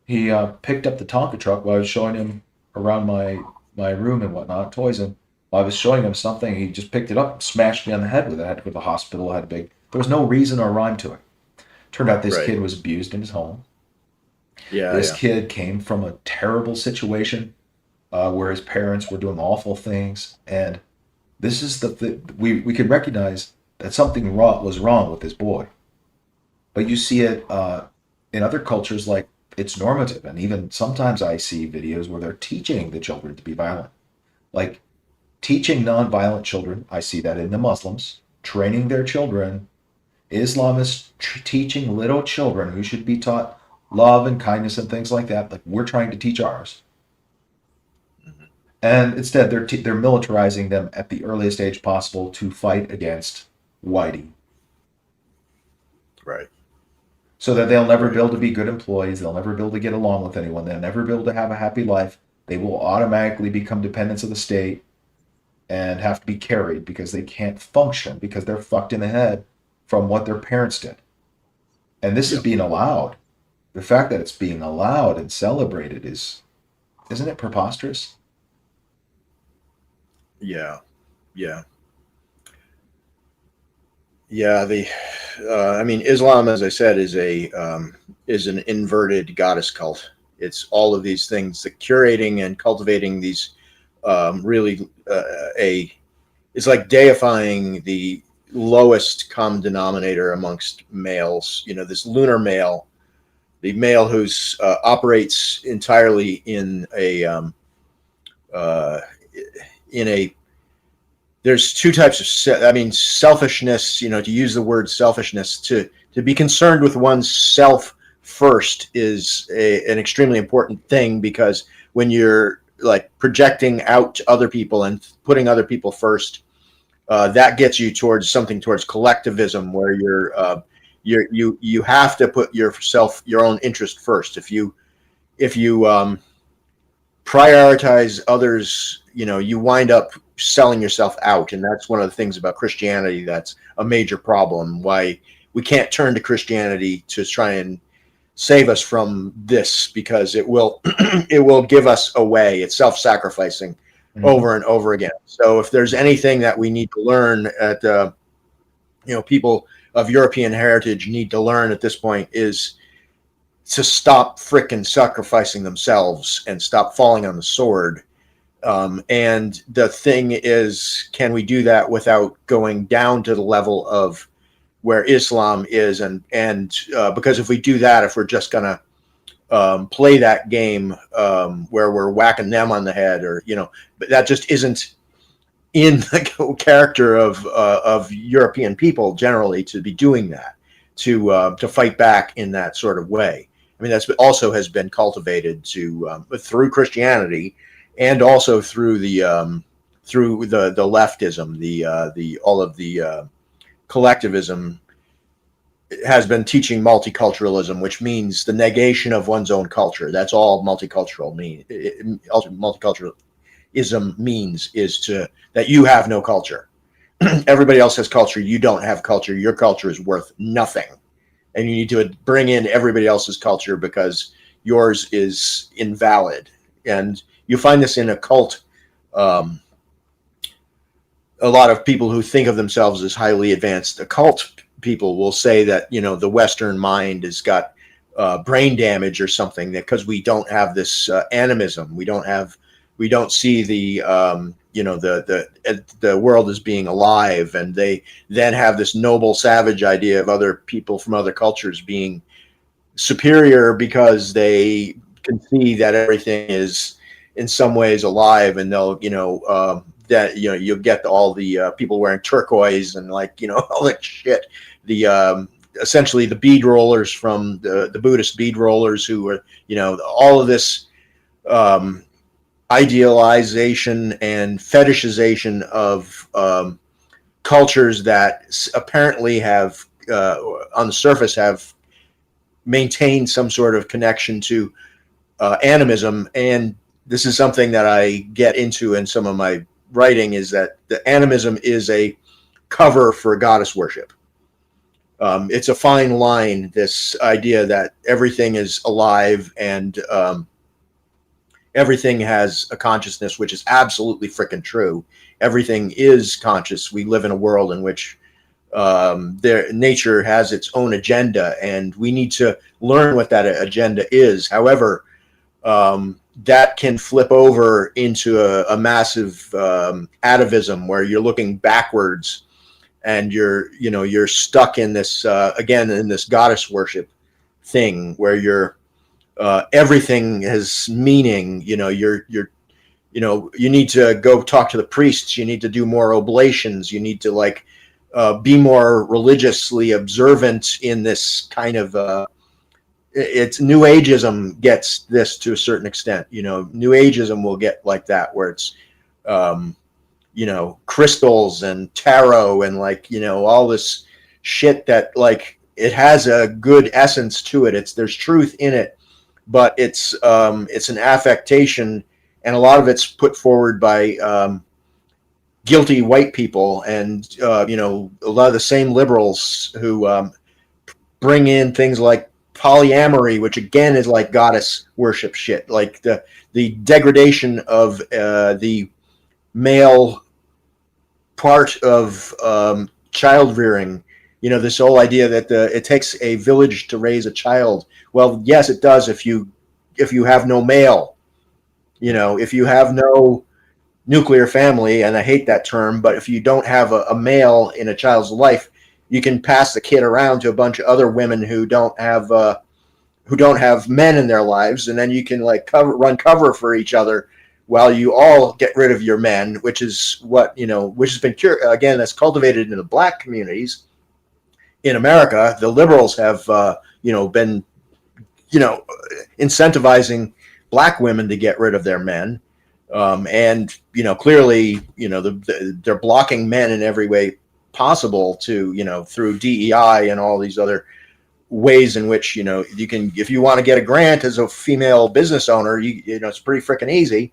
he picked up the Tonka truck while I was showing him around my room and whatnot, toys. And while I was showing him something, he just picked it up and smashed me on the head with it. I had to go to the hospital. There was no reason or rhyme to it. Turned out this kid was abused in his home. Yeah, This yeah, kid came from a terrible situation where his parents were doing awful things, and this is we could recognize that something wrong was wrong with this boy, but you see it in other cultures like it's normative, and even sometimes I see videos where they're teaching the children to be violent, like teaching nonviolent children. I see that in the Muslims training their children. Islam is teaching little children who should be taught love and kindness and things like that. Like we're trying to teach ours, hmm, and instead they're militarizing them at the earliest age possible to fight against whitey, right, so that they'll never be right. able to be good employees. They'll never be able to get along with anyone. They'll never be able to have a happy life. They will automatically become dependents of the state and have to be carried because they can't function because they're fucked in the head from what their parents did. And this is Yep. being allowed. The fact that it's being allowed and celebrated is, isn't it preposterous? Yeah, yeah, yeah. I mean, Islam, as I said, is an inverted goddess cult. It's all of these things, the curating and cultivating these really a it's like deifying the lowest common denominator amongst males. You know, this lunar male, the male who's operates entirely uh, in a. There's two types of. I mean, selfishness. You know, to use the word selfishness to be concerned with one's self first is an extremely important thing because when you're like projecting out to other people and putting other people first, that gets you towards something towards collectivism where you have to put your own interest first. If you prioritize others, you know, you wind up selling yourself out, and that's one of the things about Christianity that's a major problem. Why we can't turn to Christianity to try and save us from this because it will it will give us away. It's self-sacrificing Mm-hmm. over and over again. So if there's anything that we need to learn at people of European heritage need to learn at this point is to stop fricking sacrificing themselves and stop falling on the sword. And the thing is, can we do that without going down to the level of where Islam is? And because if we do that, if we're just gonna play that game where we're whacking them on the head, or but that just isn't in the character of European people generally to be doing that, to fight back in that sort of way. I mean, that's also has been cultivated through Christianity, and also through the leftism, the all of the collectivism has been teaching multiculturalism, which means the negation of one's own culture. That's all multiculturalism means is to that you have no culture. Everybody else has culture. You don't have culture. Your culture is worth nothing, and you need to bring in everybody else's culture because yours is invalid. And you find this in occult. Um, a lot of people who think of themselves as highly advanced occult people will say that the Western mind has got brain damage or something, that because we don't have this animism, we don't see the world as being alive, and they then have this noble savage idea of other people from other cultures being superior because they can see that everything is in some ways alive, and they'll that you'll get all the people wearing turquoise and all that shit, the essentially the bead rollers from the Buddhist bead rollers who are all of this um, idealization and fetishization of cultures that apparently have on the surface have maintained some sort of connection to animism. And this is something that I get into in some of my writing, is that the animism is a cover for goddess worship. It's a fine line, this idea that everything is alive and everything has a consciousness, which is absolutely freaking true. Everything is conscious. We live in a world in which their nature has its own agenda, and we need to learn what that agenda is. However, that can flip over into a massive atavism where you're looking backwards, and you're stuck in this again in this goddess worship thing where you're everything has meaning. You need to go talk to the priests. You need to do more oblations. You need to be more religiously observant in this kind of it's New Ageism gets this to a certain extent. New Ageism will get like that, where it's crystals and tarot and all this shit that it has a good essence to it. There's truth in it, but it's an affectation, and a lot of it's put forward by guilty white people, and a lot of the same liberals who bring in things like polyamory, which again is like goddess worship shit, like the degradation of the male part of child rearing. This whole idea that it takes a village to raise a child. Well, yes, it does if you have no male. If you have no nuclear family, and I hate that term, but if you don't have a male in a child's life, you can pass the kid around to a bunch of other women who don't have men in their lives, and then you can run cover for each other while you all get rid of your men, which is what which has been again, that's cultivated in the black communities in America. The liberals have been incentivizing black women to get rid of their men, and clearly they're blocking men in every way possible to through DEI and all these other ways in which you can, if you want to get a grant as a female business owner, it's pretty freaking easy.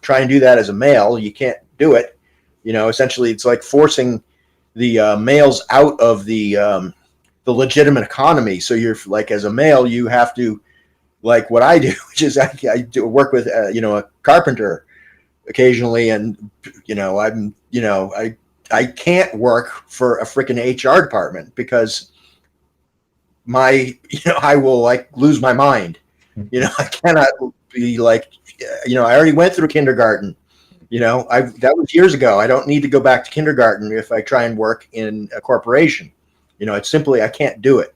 Try and do that as a male, you can't do it. Essentially it's like forcing the males out of the legitimate economy. So you're as a male, you have to, what I do, which is I do work with a carpenter occasionally, and I can't work for a freaking HR department because I will lose my mind. I cannot be I already went through kindergarten. That was years ago. I don't need to go back to kindergarten if I try and work in a corporation. It's simply, I can't do it.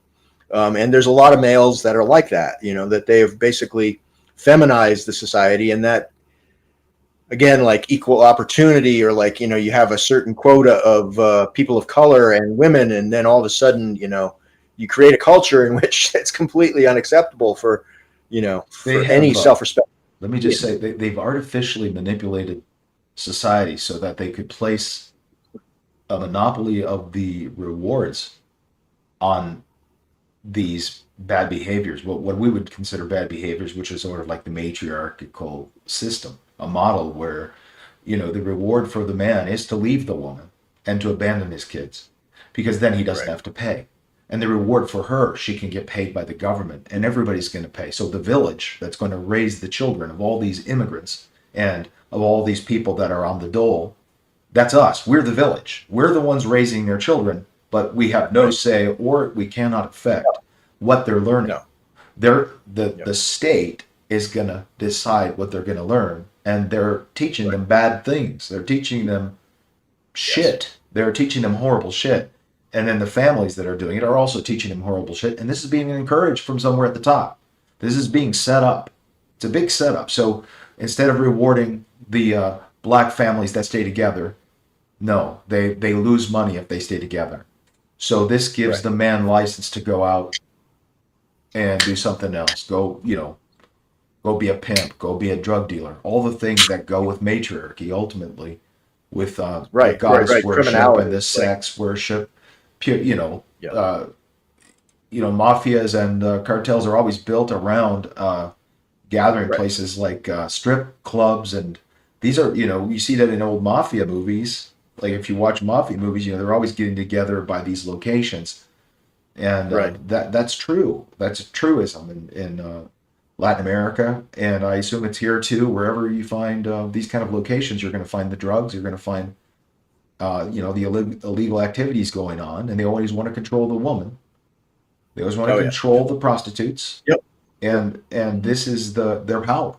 And there's a lot of males that are like that, that they have basically feminized the society, and that, again, equal opportunity, or you have a certain quota of people of color and women, and then all of a sudden, you create a culture in which it's completely unacceptable for any self-respect. Let me just say, they've artificially manipulated society so that they could place a monopoly of the rewards on these bad behaviors, what we would consider bad behaviors, which is sort of like the matriarchal system, a model where the reward for the man is to leave the woman and to abandon his kids, because then he doesn't have to pay. And the reward for her, she can get paid by the government, and everybody's going to pay. So the village that's going to raise the children of all these immigrants and of all these people that are on the dole, that's us. We're the village. We're the ones raising their children, but we have no say, or we cannot affect what they're learning. The state is going to decide what they're going to learn, and they're teaching them bad things. They're teaching them shit. They're teaching them horrible shit. And then the families that are doing it are also teaching them horrible shit. And this is being encouraged from somewhere at the top. This is being set up. It's a big setup. So instead of rewarding the black families that stay together, no, they lose money if they stay together. So this gives the man license to go out and do something else. Go be a pimp. Go be a drug dealer. All the things that go with matriarchy, ultimately, with goddess worship and this sex worship. Mafias and cartels are always built around gathering places like strip clubs, and these are, you see that in old mafia movies. Like if you watch mafia movies, they're always getting together by these locations, and that's true. That's a truism in Latin America, and I assume it's here too. Wherever you find these kind of locations, you're going to find the drugs. You're going to find the illegal activities going on, and they always want to control the woman. They always want to Oh, yeah. control the prostitutes. Yep. And this is their power.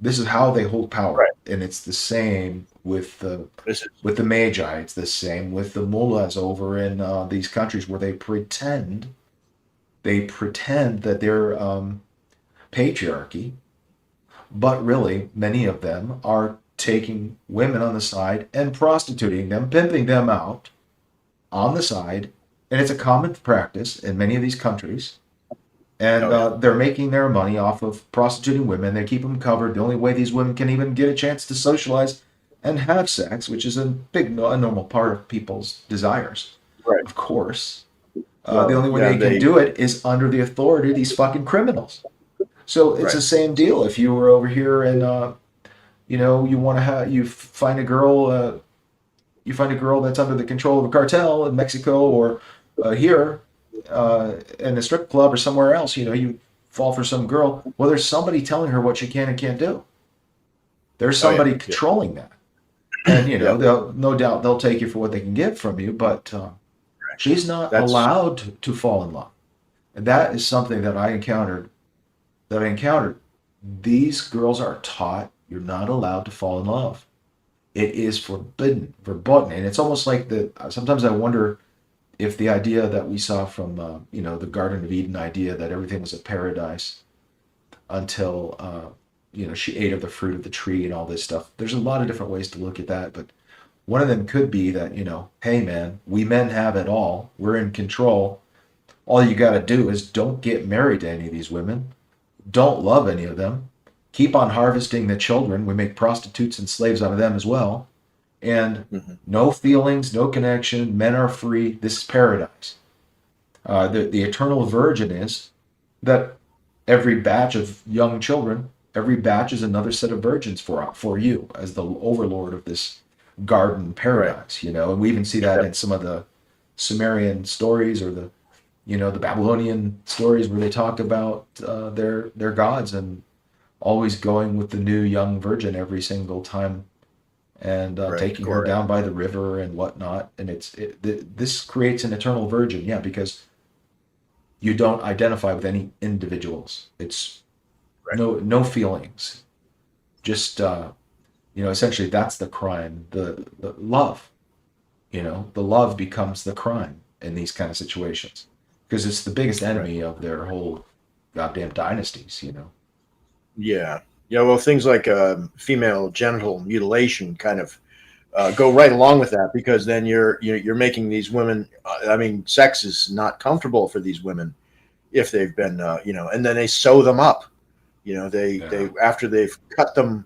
This is how they hold power. Right. And it's the same with the This is magi. It's the same with the mullahs over in these countries where they pretend that they're patriarchy, but really many of them are taking women on the side and prostituting them, pimping them out on the side, and it's a common practice in many of these countries. And Oh, yeah. they're making their money off of prostituting women. They keep them covered. The only way these women can even get a chance to socialize and have sex, which is a normal part of people's desires, Right. of course. The Well, only way yeah, they can do it is under the authority of these fucking criminals. So it's the right. same deal. If you were over here and you want to have you find a girl that's under the control of a cartel in Mexico or here in a strip club or somewhere else, you fall for some girl. Well, there's somebody telling her what she can and can't do. There's Oh, yeah. somebody controlling that, and Yeah. they'll no doubt they'll take you for what they can get from you. But she's not That's allowed to fall in love, and that is something that I encountered. These girls are taught you're not allowed to fall in love. It is verboten, and it's almost like sometimes I wonder if the idea that we saw from the Garden of Eden idea that everything was a paradise until she ate of the fruit of the tree and all this stuff. There's a lot of different ways to look at that, but one of them could be that hey man, we men have it all. We're in control. All you got to do is don't get married to any of these women. Don't love any of them. Keep on harvesting the children. We make prostitutes and slaves out of them as well. And mhm. no feelings, no connection. Men are free. This is paradise. The eternal virgin is that every batch of young children, every batch is another set of virgins for you as the overlord of this garden Right. paradise. And we even see that Yeah. in some of the Sumerian stories or the Babylonian stories where they talk about their gods and always going with the new young virgin every single time and Right. taking her Correct. down by the river and whatnot. And this creates an eternal virgin, yeah, because you don't identify with any individuals. It's Right. no feelings, just essentially that's the crime. The love, the love becomes the crime in these kind of situations because it's the biggest Right. enemy of their whole goddamn dynasties. Yeah. Yeah. Well, things like female genital mutilation kind of go right along with that because then you're making these women. I mean, sex is not comfortable for these women if they've been and then they sew them up. They Yeah. after they've cut them,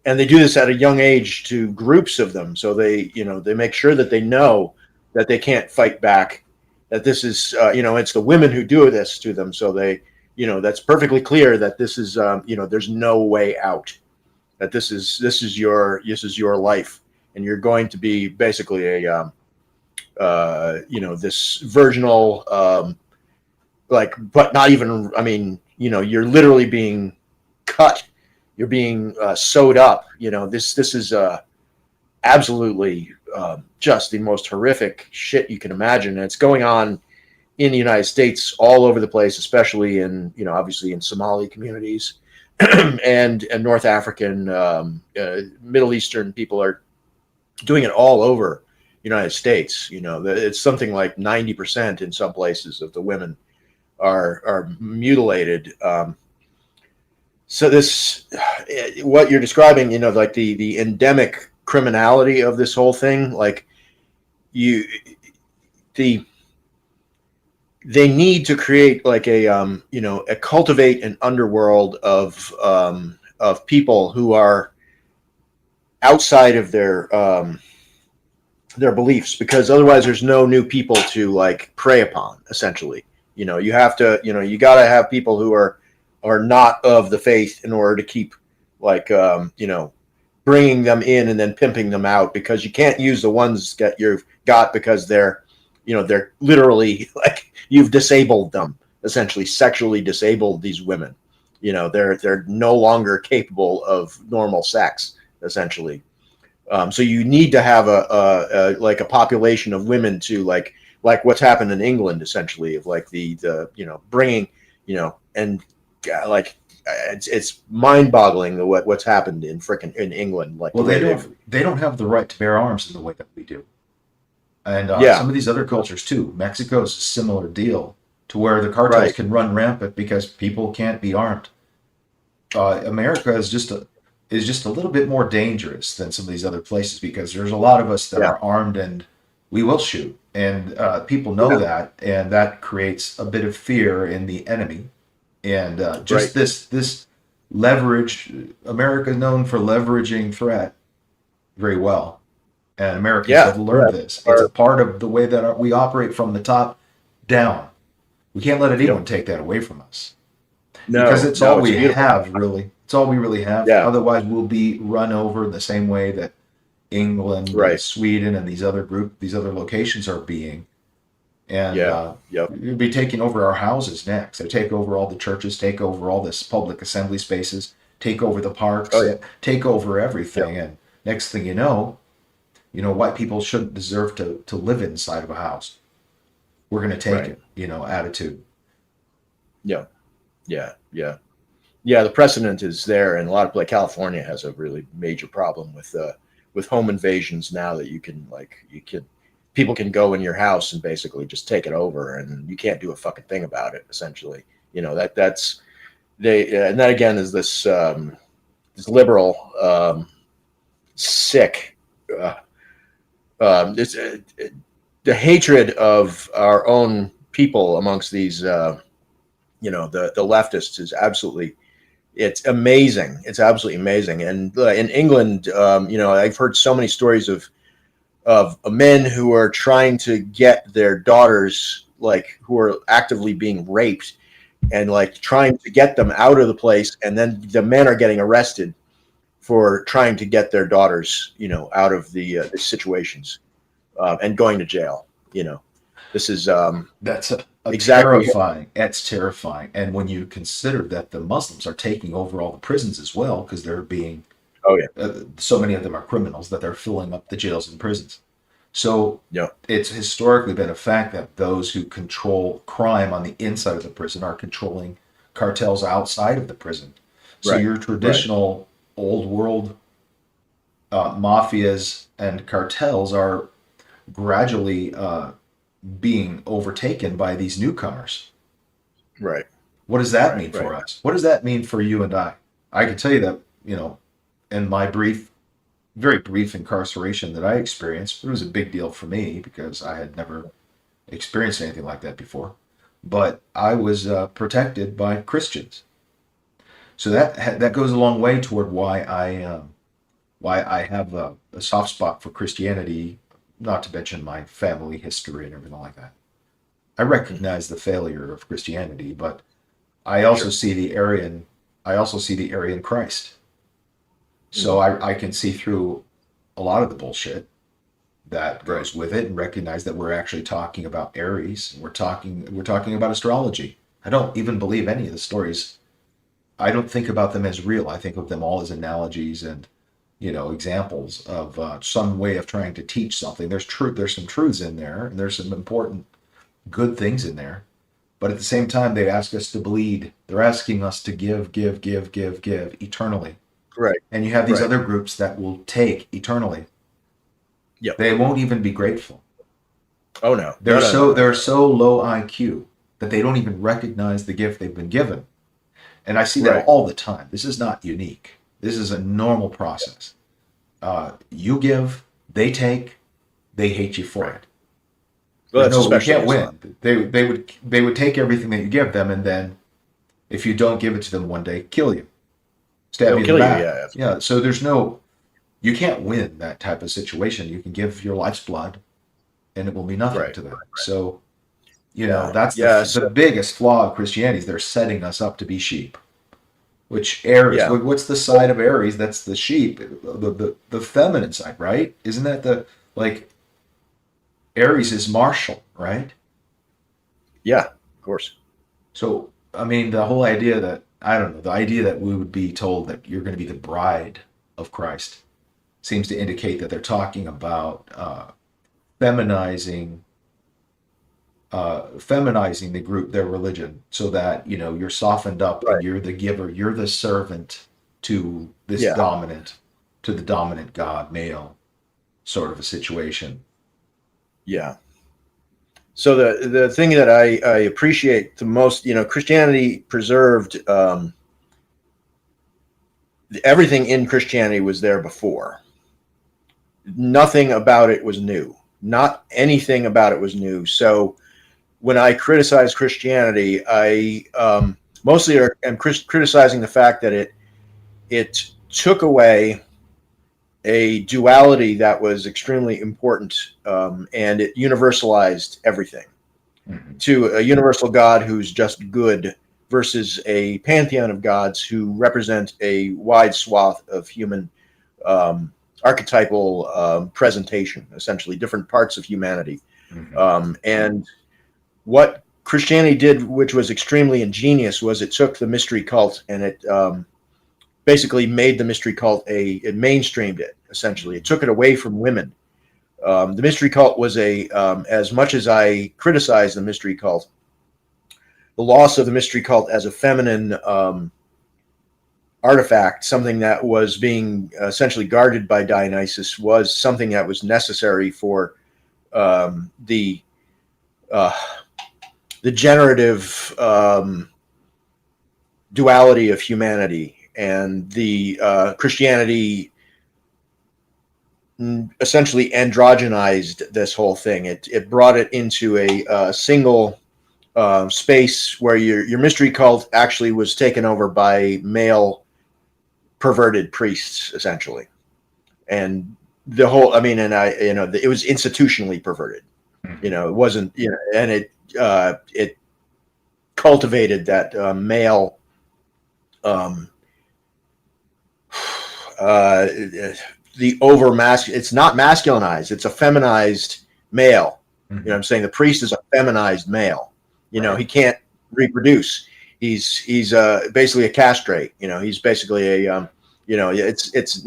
and they do this at a young age to groups of them. So they make sure that they know that they can't fight back. That this is it's the women who do this to them. So that's perfectly clear that this is there's no way out. That this is your life, and you're going to be basically a this virginal but not even. I mean, you're literally being cut. You're being sewed up. This is absolutely just the most horrific shit you can imagine. And it's going on in the United States all over the place, especially in obviously in Somali communities and North African, Middle Eastern people are doing it all over the United States. It's something like 90% in some places of the women are mutilated. So this, what you're describing, like the endemic criminality of this whole thing, like you, they need to create like a cultivate an underworld of people who are outside of their beliefs, because otherwise there's no new people to like prey upon. Essentially, you have to, you got to have people who are not of the faith in order to keep like bringing them in and then pimping them out, because you can't use the ones that you've got because they're literally like you've disabled them, essentially sexually disabled these women. They're no longer capable of normal sex, essentially. So you need to have like a population of women to like what's happened in England, essentially, of like the bringing, and like it's mind-boggling what's happened in England, like the Well, way they've. they don't have the right to bear arms in the way that we do. And Yeah, some of these other cultures too. Mexico is a similar deal to where the cartels right. can run rampant because people can't be armed. America is just a little bit more dangerous than some of these other places because there's a lot of us that Yeah, are armed and we will shoot, and people know yeah, that, and that creates a bit of fear in the enemy, and right. just this leverage. America is known for leveraging threat very well, and Americans Yeah, have learned yeah. this. It's a Or, part of the way that we operate from the top down. We can't let anyone yep. take that away from us because No, it's no, all it's we beautiful. have, really. It's all we really have. Yeah, Otherwise, we'll be run over the same way that England and right. Sweden and these other locations are being. And Yeah, yep. you'll be taking over our houses next. They take over all the churches, take over all this public assembly spaces, take over the Oh parks, yeah, take over yep. everything. And next thing white people shouldn't deserve to live inside of a house. We're going to take Right. it, attitude. Yeah, yeah, yeah. Yeah, the precedent is there, and a lot of like California has a really major problem with home invasions now that you can people can go in your house and basically just take it over, and you can't do a fucking thing about it. Essentially, that's they and that again is this liberal sick uh, this the hatred of our own people amongst these the leftists is absolutely it's amazing. It's absolutely amazing. And in England, I've heard so many stories of men who are trying to get their daughters, like who are actively being raped, and like trying to get them out of the place, and then the men are getting arrested for trying to get their daughters, out of the situations, and going to jail. This is That's a exactly. terrifying. That's terrifying. And when you consider that the Muslims are taking over all the prisons as well, because they're being Oh yeah, so many of them are criminals that they're filling up the jails and prisons. So yeah, it's historically been a fact that those who control crime on the inside of the prison are controlling cartels outside of the prison. So right, your right, traditional old world mafias and cartels are gradually being overtaken by these newcomers. right, What does that right, mean right. for us? What does that mean for you and I? I can tell you that, in my very brief incarceration that I experienced, it was a big deal for me because I had never experienced anything like that before. But I was protected by Christians, so that goes a long way toward why I have a soft spot for Christianity. Not to mention my family history and everything like that. I Mhm. recognize the failure of Christianity, but I also Sure. see the Aryan. I also see the Aryan Christ. So Hmm. I can see through a lot of the bullshit that Right. goes with it and recognize that we're actually talking about Aries. We're talking about astrology. I don't even believe any of the stories. I don't think about them as real. I think of them all as analogies and examples of some way of trying to teach something. There's truth. There's some truths in there, and there's some important good things in there. But at the same time, they ask us to bleed. They're asking us to give, give, give, give, give eternally. Right. And you have these Right. other groups that will take eternally. Yep. They won't even be grateful. Oh no. No. They're No. No. so No. they're No. so low IQ that they don't even recognize the gift they've been given. And I see that Right. all the time. This is not unique. This is a normal process. You give, they take, they hate you for Right. it. Well, that's You especially can't Islam. win. They would take everything that you give them, and then if you don't give it to them one day, kill you, stab They'll you in the kill you. back. Yeah. Yeah. So you can't win that type of situation. You can give your life's blood, and it will be nothing Right. to them. So Yeah. that's Yes. the biggest flaw of Christianity is they're setting us up to be sheep. Which Aries? Yeah. What's the side of Aries? That's the sheep, the feminine side, right? Isn't that the like Aries is martial, right? Yeah. Of course. So I mean, the whole idea that I don't know, the idea that we would be told that you're going to be the bride of Christ, seems to indicate that they're talking about feminizing feminizing the group, their religion, so that you're softened up and Right. you're the giver, you're the servant to this Yeah. to the dominant god, male, sort of a situation. Yeah. So the thing that I appreciate the most, Christianity preserved everything in Christianity was there before. Nothing about it was new. Not anything about it was new. So when I criticize Christianity, I mostly am criticizing the fact that it took away a duality that was extremely important, and it universalized everything Mm-hmm. to a universal God who's just good versus a pantheon of gods who represent a wide swath of human archetypal presentation, essentially different parts of humanity. Mm-hmm. And what Christianity did, which was extremely ingenious, was it took the mystery cult and it basically made the mystery cult it mainstreamed it, essentially. It took it away from women. The mystery cult was as much as I criticize the mystery cult, the loss of the mystery cult as a feminine artifact, something that was being essentially guarded by Dionysus, was something that was necessary for the generative duality of humanity. And the Christianity essentially androgenized this whole thing. It brought it into a single space where your mystery cult actually was taken over by male perverted priests, essentially. And the whole, I mean, and it was institutionally perverted. It wasn't, and it cultivated that male the it's not masculinized, it's a feminized male. Mm-hmm. I'm saying the priest is a feminized male. Right. He can't reproduce. He's basically a castrate. He's basically a it's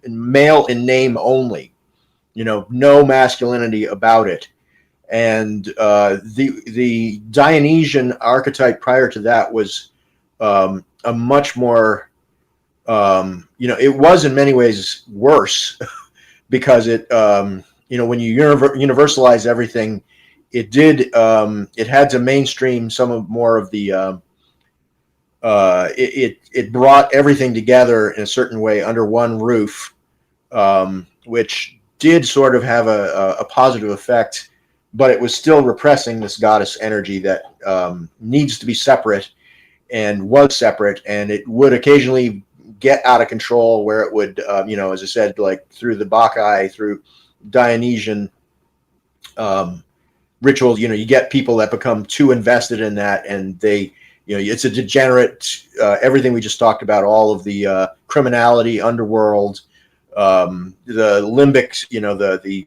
male in name only. No masculinity about it. And the Dionysian archetype prior to that was a much more it was in many ways worse because it when you universalize everything, it did it had to mainstream some more of the it brought everything together in a certain way under one roof, which did sort of have a positive effect, but it was still repressing this goddess energy that needs to be separate and was separate, and it would occasionally get out of control where it would, as I said, like through the Bacchae, through Dionysian rituals, you get people that become too invested in that, and they, it's a degenerate, everything we just talked about, all of the criminality, underworld, the limbic, the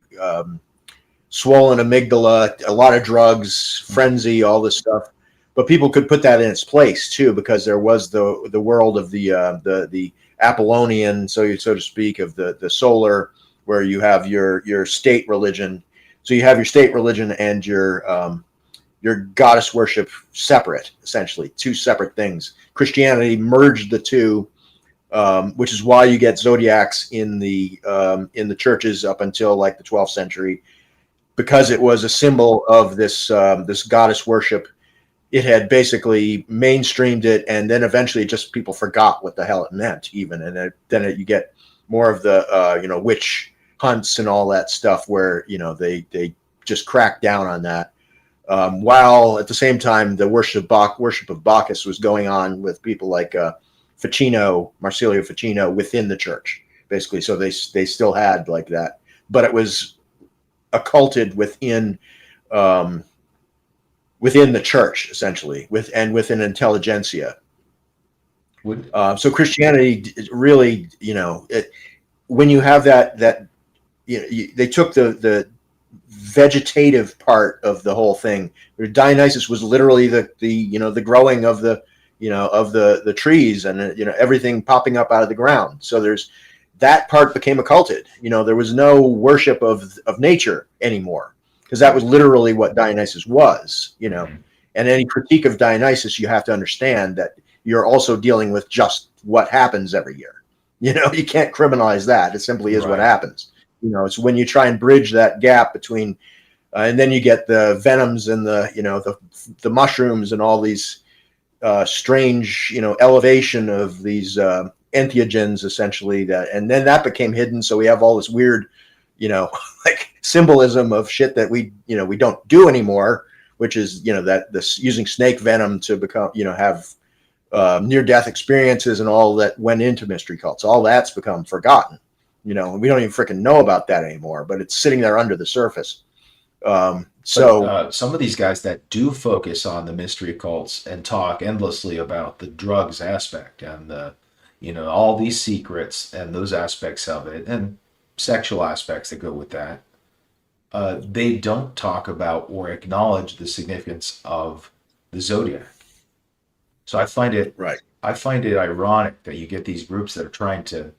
swollen amygdala, a lot of drugs, frenzy, all this stuff. But people could put that in its place too, because there was the world of the Apollonian, so to speak, of the solar, where you have your state religion. So you have your state religion and your goddess worship separate, essentially, two separate things. Christianity merged the two, which is why you get zodiacs in the churches up until like the 12th century, because it was a symbol of this goddess worship. It had basically mainstreamed it, and then eventually just people forgot what the hell it meant even. And then you get more of the, witch hunts and all that stuff where, they just crack down on that. While at the same time, the worship of Bacchus was going on with people like Ficino, Marsilio Ficino, within the church, basically. So they still had like that, but it was occulted within the church, essentially, within intelligentsia. So Christianity really, when you have that, they took the vegetative part of the whole thing. Dionysus was literally the growing of the trees and everything popping up out of the ground. So there's that part became occulted. There was no worship of nature anymore, because that was literally what Dionysus was. And any critique of Dionysus, you have to understand that you're also dealing with just what happens every year. You can't criminalize that. It simply is what happens. It's when you try and bridge that gap between, and then you get the venoms and the mushrooms and all these strange, elevation of these entheogens, essentially, and then that became hidden. So we have all this weird, like symbolism of shit that we don't do anymore, which is, that this using snake venom to become, have near-death experiences and all that went into mystery cults. All that's become forgotten. We don't even freaking know about that anymore, but it's sitting there under the surface. So some of these guys that do focus on the mystery cults and talk endlessly about the drugs aspect and the, all these secrets and those aspects of it and sexual aspects that go with that, they don't talk about or acknowledge the significance of the zodiac. So I find it ironic that you get these groups that are trying to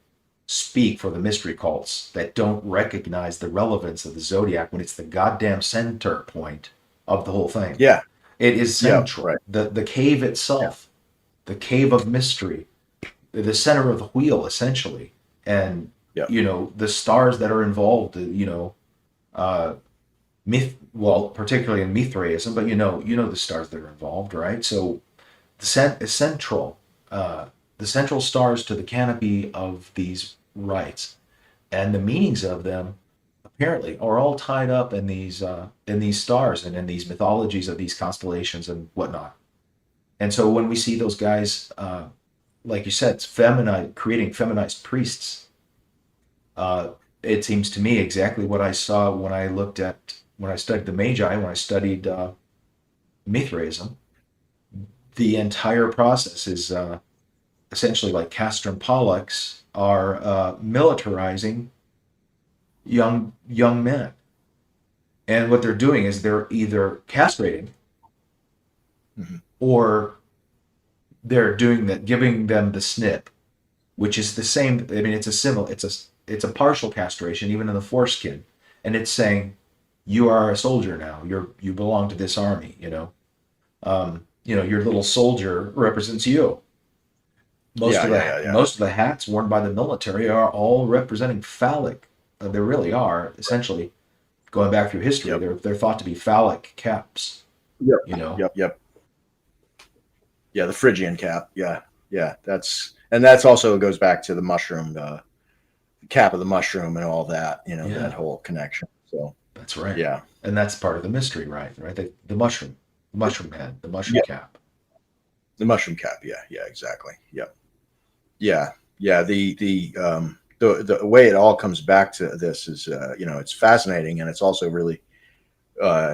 speak for the mystery cults that don't recognize the relevance of the zodiac when it's the goddamn center point of the whole thing. Yeah. It is central. Yeah, right. The cave itself, the cave of mystery, the center of the wheel, essentially. And, the stars that are involved, particularly in Mithraism, but the stars that are involved, right? So the central stars to the canopy of these rites and the meanings of them apparently are all tied up in these stars and in these mythologies of these constellations and whatnot. And so when we see those guys, like you said, creating feminized priests, it seems to me exactly what I saw when I studied the Magi, when I studied Mithraism. The entire process is essentially like castrum pollux are militarizing young men. And what they're doing is they're either castrating or they're doing that, giving them the snip, which is the same. I mean, it's a partial castration, even in the foreskin. And it's saying, you are a soldier now. You belong to this army, your little soldier represents you. Most of the hats worn by the military are all representing phallic. They really are, essentially, going back through history. Yep. They're thought to be phallic caps. Yep. Yep. Yeah, the Phrygian cap. Yeah. That's also goes back to the mushroom, the cap of the mushroom and all that. That whole connection. So that's right. Yeah, and that's part of the mystery, right? The mushroom head, the mushroom cap. The mushroom cap. Yeah, exactly. Yep. Yeah. The way it all comes back to this is, it's fascinating, and it's also really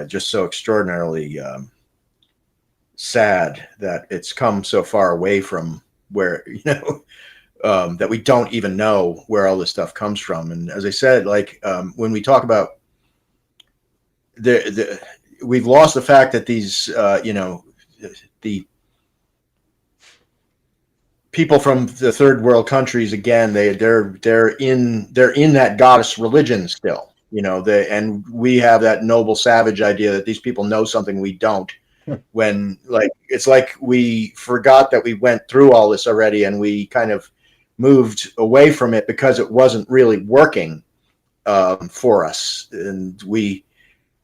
just so extraordinarily sad that it's come so far away from where, that we don't even know where all this stuff comes from. And as I said, like when we talk about we've lost the fact that these, the people from the third world countries, again, they're in that goddess religion still, and we have that noble savage idea that these people know something we don't. When it's like we forgot that we went through all this already, and we kind of moved away from it because it wasn't really working for us, and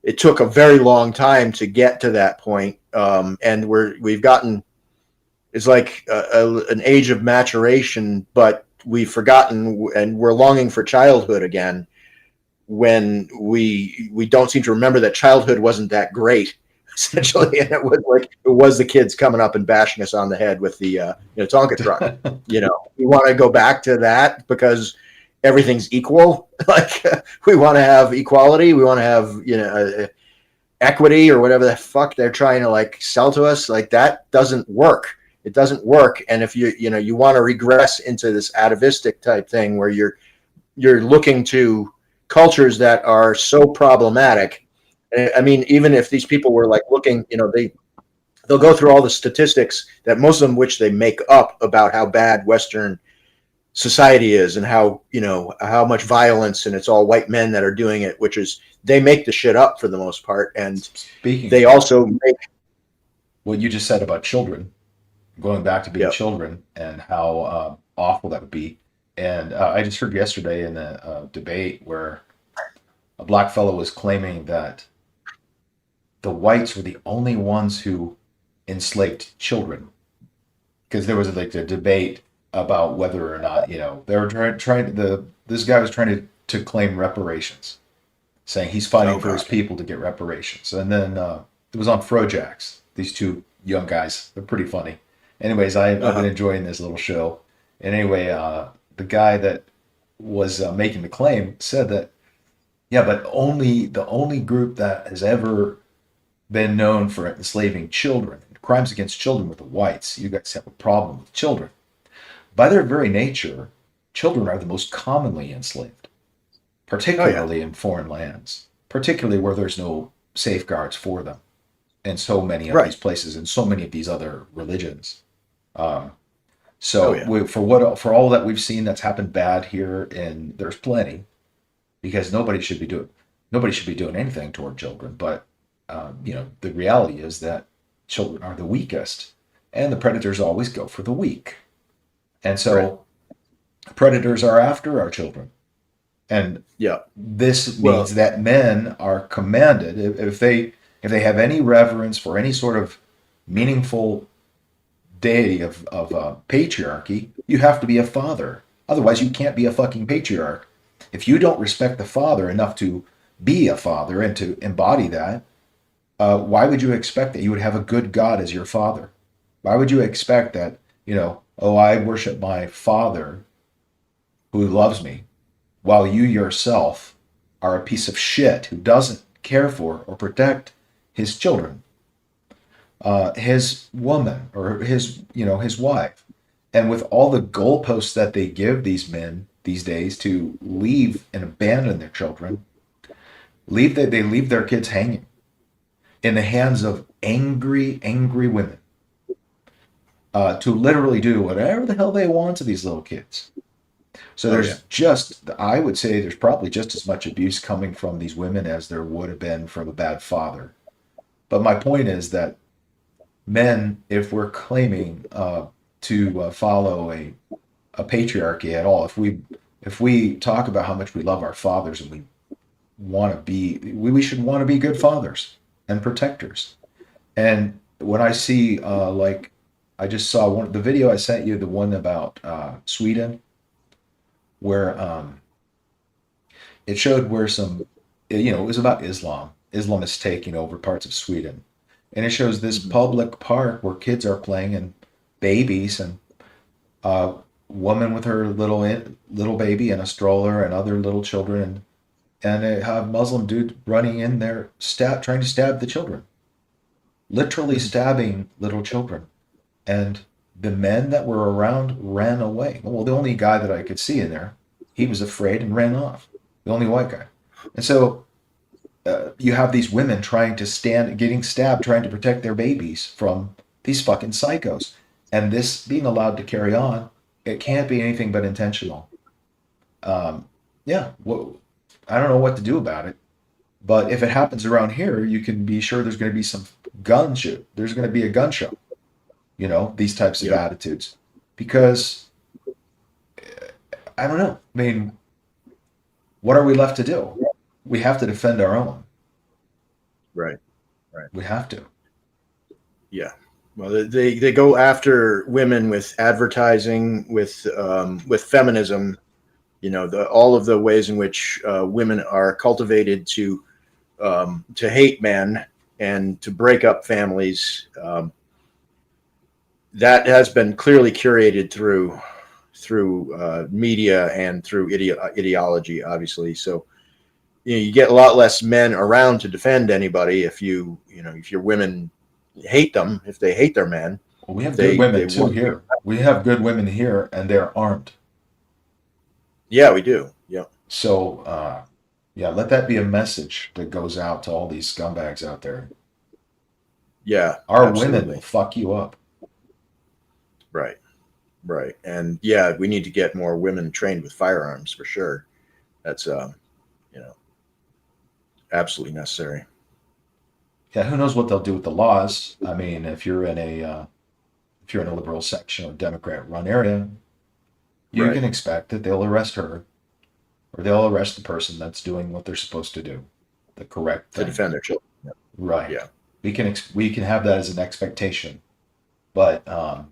it took a very long time to get to that point, and we've gotten. It's like an age of maturation, but we've forgotten, and we're longing for childhood again, when we don't seem to remember that childhood wasn't that great, essentially. And it was the kids coming up and bashing us on the head with the Tonka truck. We want to go back to that because everything's equal. We want to have equality. We want to have equity, or whatever the fuck they're trying to sell to us. That doesn't work. It doesn't work. And if you want to regress into this atavistic type thing where you're looking to cultures that are so problematic. I mean, even if these people were looking, they'll go through all the statistics that most of them, which they make up, about how bad Western society is, and how, how much violence, and it's all white men that are doing it, which is, they make the shit up for the most part, and Speaking they of also make. what you just said about children, going back to being Yeah. children and how awful that would be. And I just heard yesterday in a debate where a black fellow was claiming that the whites were the only ones who enslaved children, because there was like a debate about whether or not, they were trying this guy was trying to claim reparations, saying he's fighting Oh for his god. people to get reparations. And then it was on Frojax. These two young guys, they're pretty funny. Anyways, I've been Uh-huh. enjoying this little show. And anyway, the guy that was making the claim said that, yeah, but the only group that has ever been known for enslaving children, crimes against children, with the whites. You guys have a problem with children. By their very nature, children are the most commonly enslaved, Oh yeah. particularly in foreign lands, particularly where there's no safeguards for them in so many of Right. these places and so many of these other religions. Um, Oh so yeah. for all that we've seen that's happened bad here, and there's plenty, because nobody should be doing anything toward children. But the reality is that children are the weakest, and the predators always go for the weak. And Right. so predators are after our children. And Yeah. this Well. means that men are commanded, if they have any reverence for any sort of meaningful deity of patriarchy, you have to be a father. Otherwise, you can't be a fucking patriarch. If you don't respect the father enough to be a father and to embody that, why would you expect that you would have a good God as your father? Why would you expect that, oh, I worship my father who loves me, while you yourself are a piece of shit who doesn't care for or protect his children, his woman, or his wife? And with all the goalposts that they give these men these days to leave and abandon their children, they leave their kids hanging in the hands of angry, angry women, to literally do whatever the hell they want to these little kids. So Oh yeah. I would say there's probably just as much abuse coming from these women as there would have been from a bad father. But my point is that men, if we're claiming to follow a patriarchy at all, if we talk about how much we love our fathers, and we should want to be good fathers and protectors. And when I see like I just saw the video I sent you, the one about Sweden, where it showed where it was about Islam. Islam is taking over parts of Sweden, and it shows this Mhm. public park where kids are playing, and babies, and a woman with her little baby and a stroller, and other little children, and they have Muslim dude running in there, trying to stab the children, literally Mhm. stabbing little children. And the men that were around ran away. Well, the only guy that I could see in there, he was afraid and ran off. The only white guy. And so you have these women getting stabbed, trying to protect their babies from these fucking psychos. And this being allowed to carry on, it can't be anything but intentional. Yeah, well, I don't know what to do about it. But if it happens around here, you can be sure there's going to be some gun shoot. There's going to be a gun show, these types of Yep. attitudes. Because I don't know. I mean, what are we left to do? We have to defend our own. Right. Right. We have to. Yeah. Well, they go after women with advertising, with feminism. All of the ways in which women are cultivated to hate men and to break up families. That has been clearly curated through media and through ideology, obviously. So you get a lot less men around to defend anybody if your women hate them, if they hate their men, Well, we have good they women too want. here. We have good women here, and they're armed. Yeah, we do. Yeah. So, yeah, let that be a message that goes out to all these scumbags out there. Yeah, Our women will absolutely. fuck you up. Right. Right. And yeah, we need to get more women trained with firearms for sure. That's you know, absolutely necessary. Yeah, who knows what they'll do with the laws? I mean, if you're in a liberal section or Democrat run area, you Right. can expect that they'll arrest her or they'll arrest the person that's doing what they're supposed to do, the correct To thing. defend their children. Right. Yeah. We can have that as an expectation, but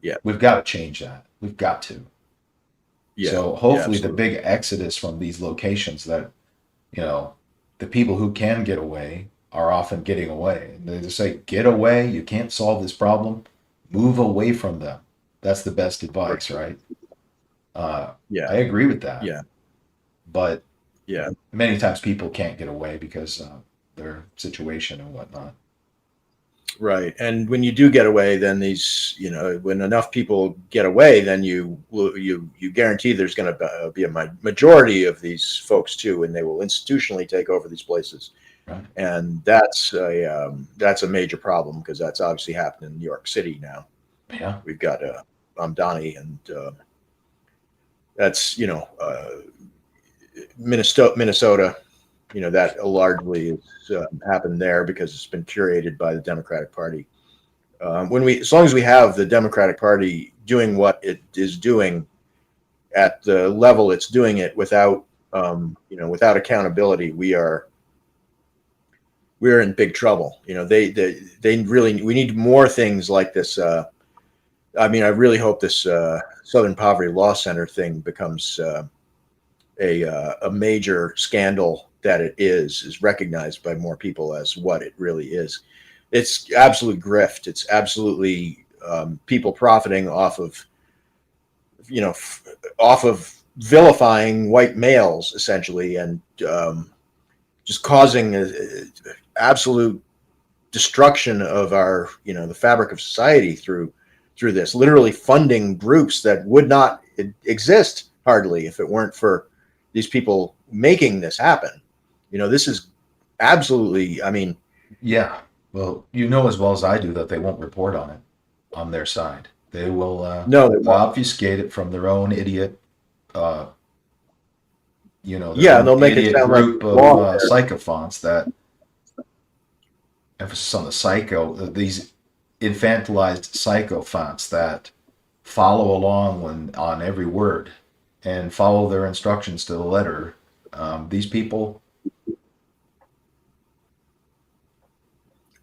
Yeah. we've got to change that. We've got to. Yeah. So Yeah, hopefully the absolutely. big exodus from these locations that, you know, the people who can get away are often getting away. And they just say, get away. You can't solve this problem. Move away from them. That's the best Right. advice, right? Yeah. I agree with that. Yeah. But Yeah. many times people can't get away because their situation and whatnot. Right. And when you do get away, then these, when enough people get away, then you guarantee there's going to be a majority of these folks too, and they will institutionally take over these places. Right. And that's a major problem because that's obviously happened in New York City now. Yeah. We've got Donnie, and that's Minnesota. That largely has happened there because it's been curated by the Democratic Party. As long as we have the Democratic Party doing what it is doing at the level it's doing it without, without accountability, we're in big trouble. They really, we need more things like this. I really hope this Southern Poverty Law Center thing becomes a major scandal that it is recognized by more people as what it really is. It's absolute grift. It's absolutely people profiting off of, off of vilifying white males essentially, and just causing absolute destruction of our, the fabric of society through this, literally funding groups that would not exist hardly if it weren't for these people making this happen. This is absolutely, Yeah. Well, you know as well as I do that they won't report on it on their side. They will no, they won't. obfuscate it from their own idiot, uh, their Yeah, own they'll make it idiot sound like group of law. psychophants that emphasis on the these infantilized psychophants that follow along on every word and follow their instructions to the letter. These people,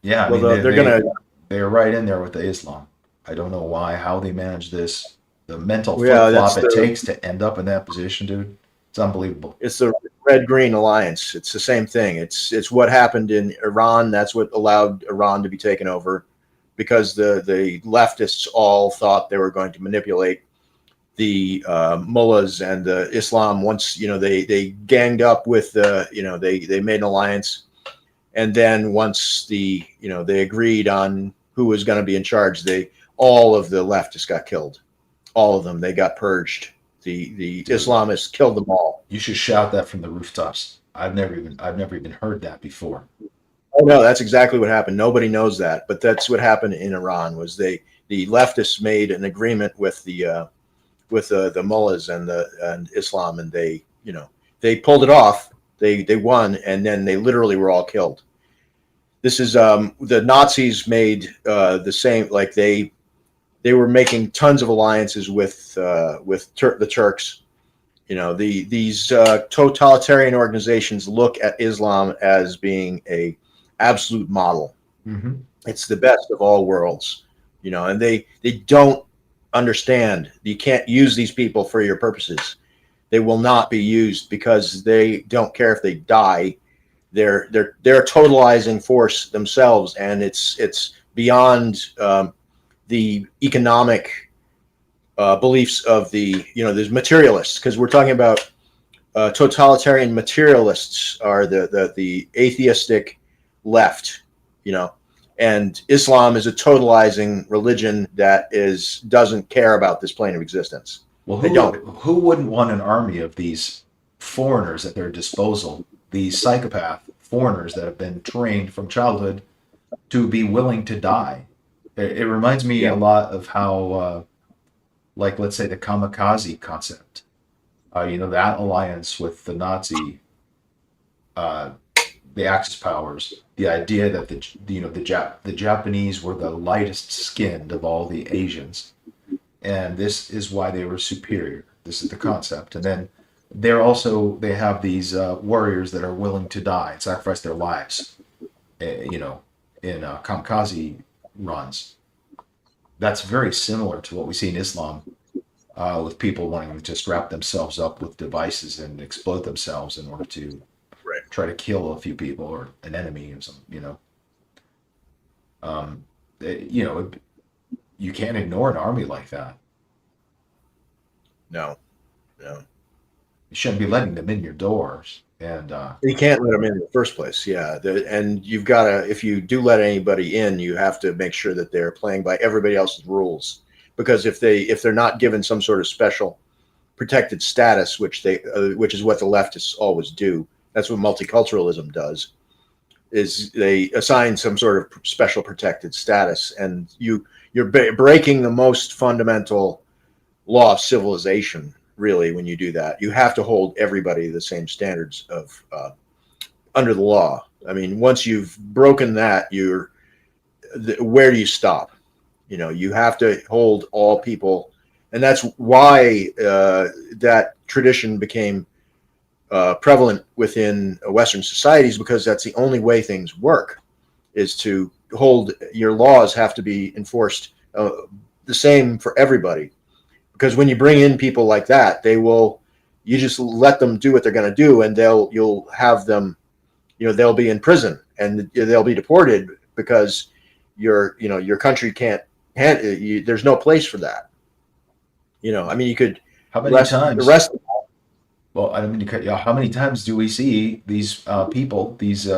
yeah, I Well, mean, they're gonna. they're right in there with the Islam. I don't know how they manage this. The mental flip Yeah, flop it takes to end up in that position, dude. It's unbelievable. it's the Red Green Alliance. It's the same thing. It's what happened in Iran. That's what allowed Iran to be taken over, because the leftists all thought they were going to manipulate the mullahs and the Islam. Once they ganged up with they made an alliance, and then once they agreed on who was going to be in charge, all of the leftists got killed. All of them, they got purged. The Dude, Islamists killed them all. you should shout that from the rooftops. I've never even heard that before. Oh no, that's exactly what happened. Nobody knows that, but that's what happened in Iran. Was the leftists made an agreement with the mullahs and Islam, and they pulled it off. They won, and then they literally were all killed. This is the Nazis made the same. Like they were making tons of alliances with the Turks. These totalitarian organizations look at Islam as being a absolute model. Mm-hmm. It's the best of all worlds, and they don't understand. You can't use these people for your purposes. They will not be used because they don't care if they die. They're a totalizing force themselves, and it's beyond the economic beliefs of there's materialists, because we're talking about totalitarian materialists are the atheistic left, and Islam is a totalizing religion that doesn't care about this plane of existence. Well, They don't. who wouldn't want an army of these foreigners at their disposal? These psychopath foreigners that have been trained from childhood to be willing to die. It reminds me Yeah. a lot of how like let's say the kamikaze concept. That alliance with the Nazi, uh, the Axis powers, the idea that the Japanese were the lightest skinned of all the Asians, and this is why they were superior. This is the concept, and then they have these warriors that are willing to die and sacrifice their lives, in kamikaze runs. That's very similar to what we see in Islam, with people wanting to strap themselves up with devices and explode themselves in order to Right. try to kill a few people or an enemy or something. Um, you can't ignore an army like that. No, no. You shouldn't be letting them in your doors. And You can't let them in the first place. Yeah. And you've got to, if you do let anybody in, you have to make sure that they're playing by everybody else's rules. Because if they're not given some sort of special protected status, which is what the leftists always do. That's what multiculturalism does, is they assign some sort of special protected status, and you're breaking the most fundamental law of civilization. Really, when you do that, you have to hold everybody the same standards of under the law. I mean, once you've broken that, where do you stop? You have to hold all people, and that's why that tradition became prevalent within Western societies, because that's the only way things work, is to hold your laws have to be enforced the same for everybody. Because when you bring in people like that, you just let them do what they're going to do, and you'll have them, they'll be in prison and they'll be deported because your country can't. There's no place for that. I mean, you could. how many times? The rest. Well, I don't mean to cut you off. How many times do we see these people, these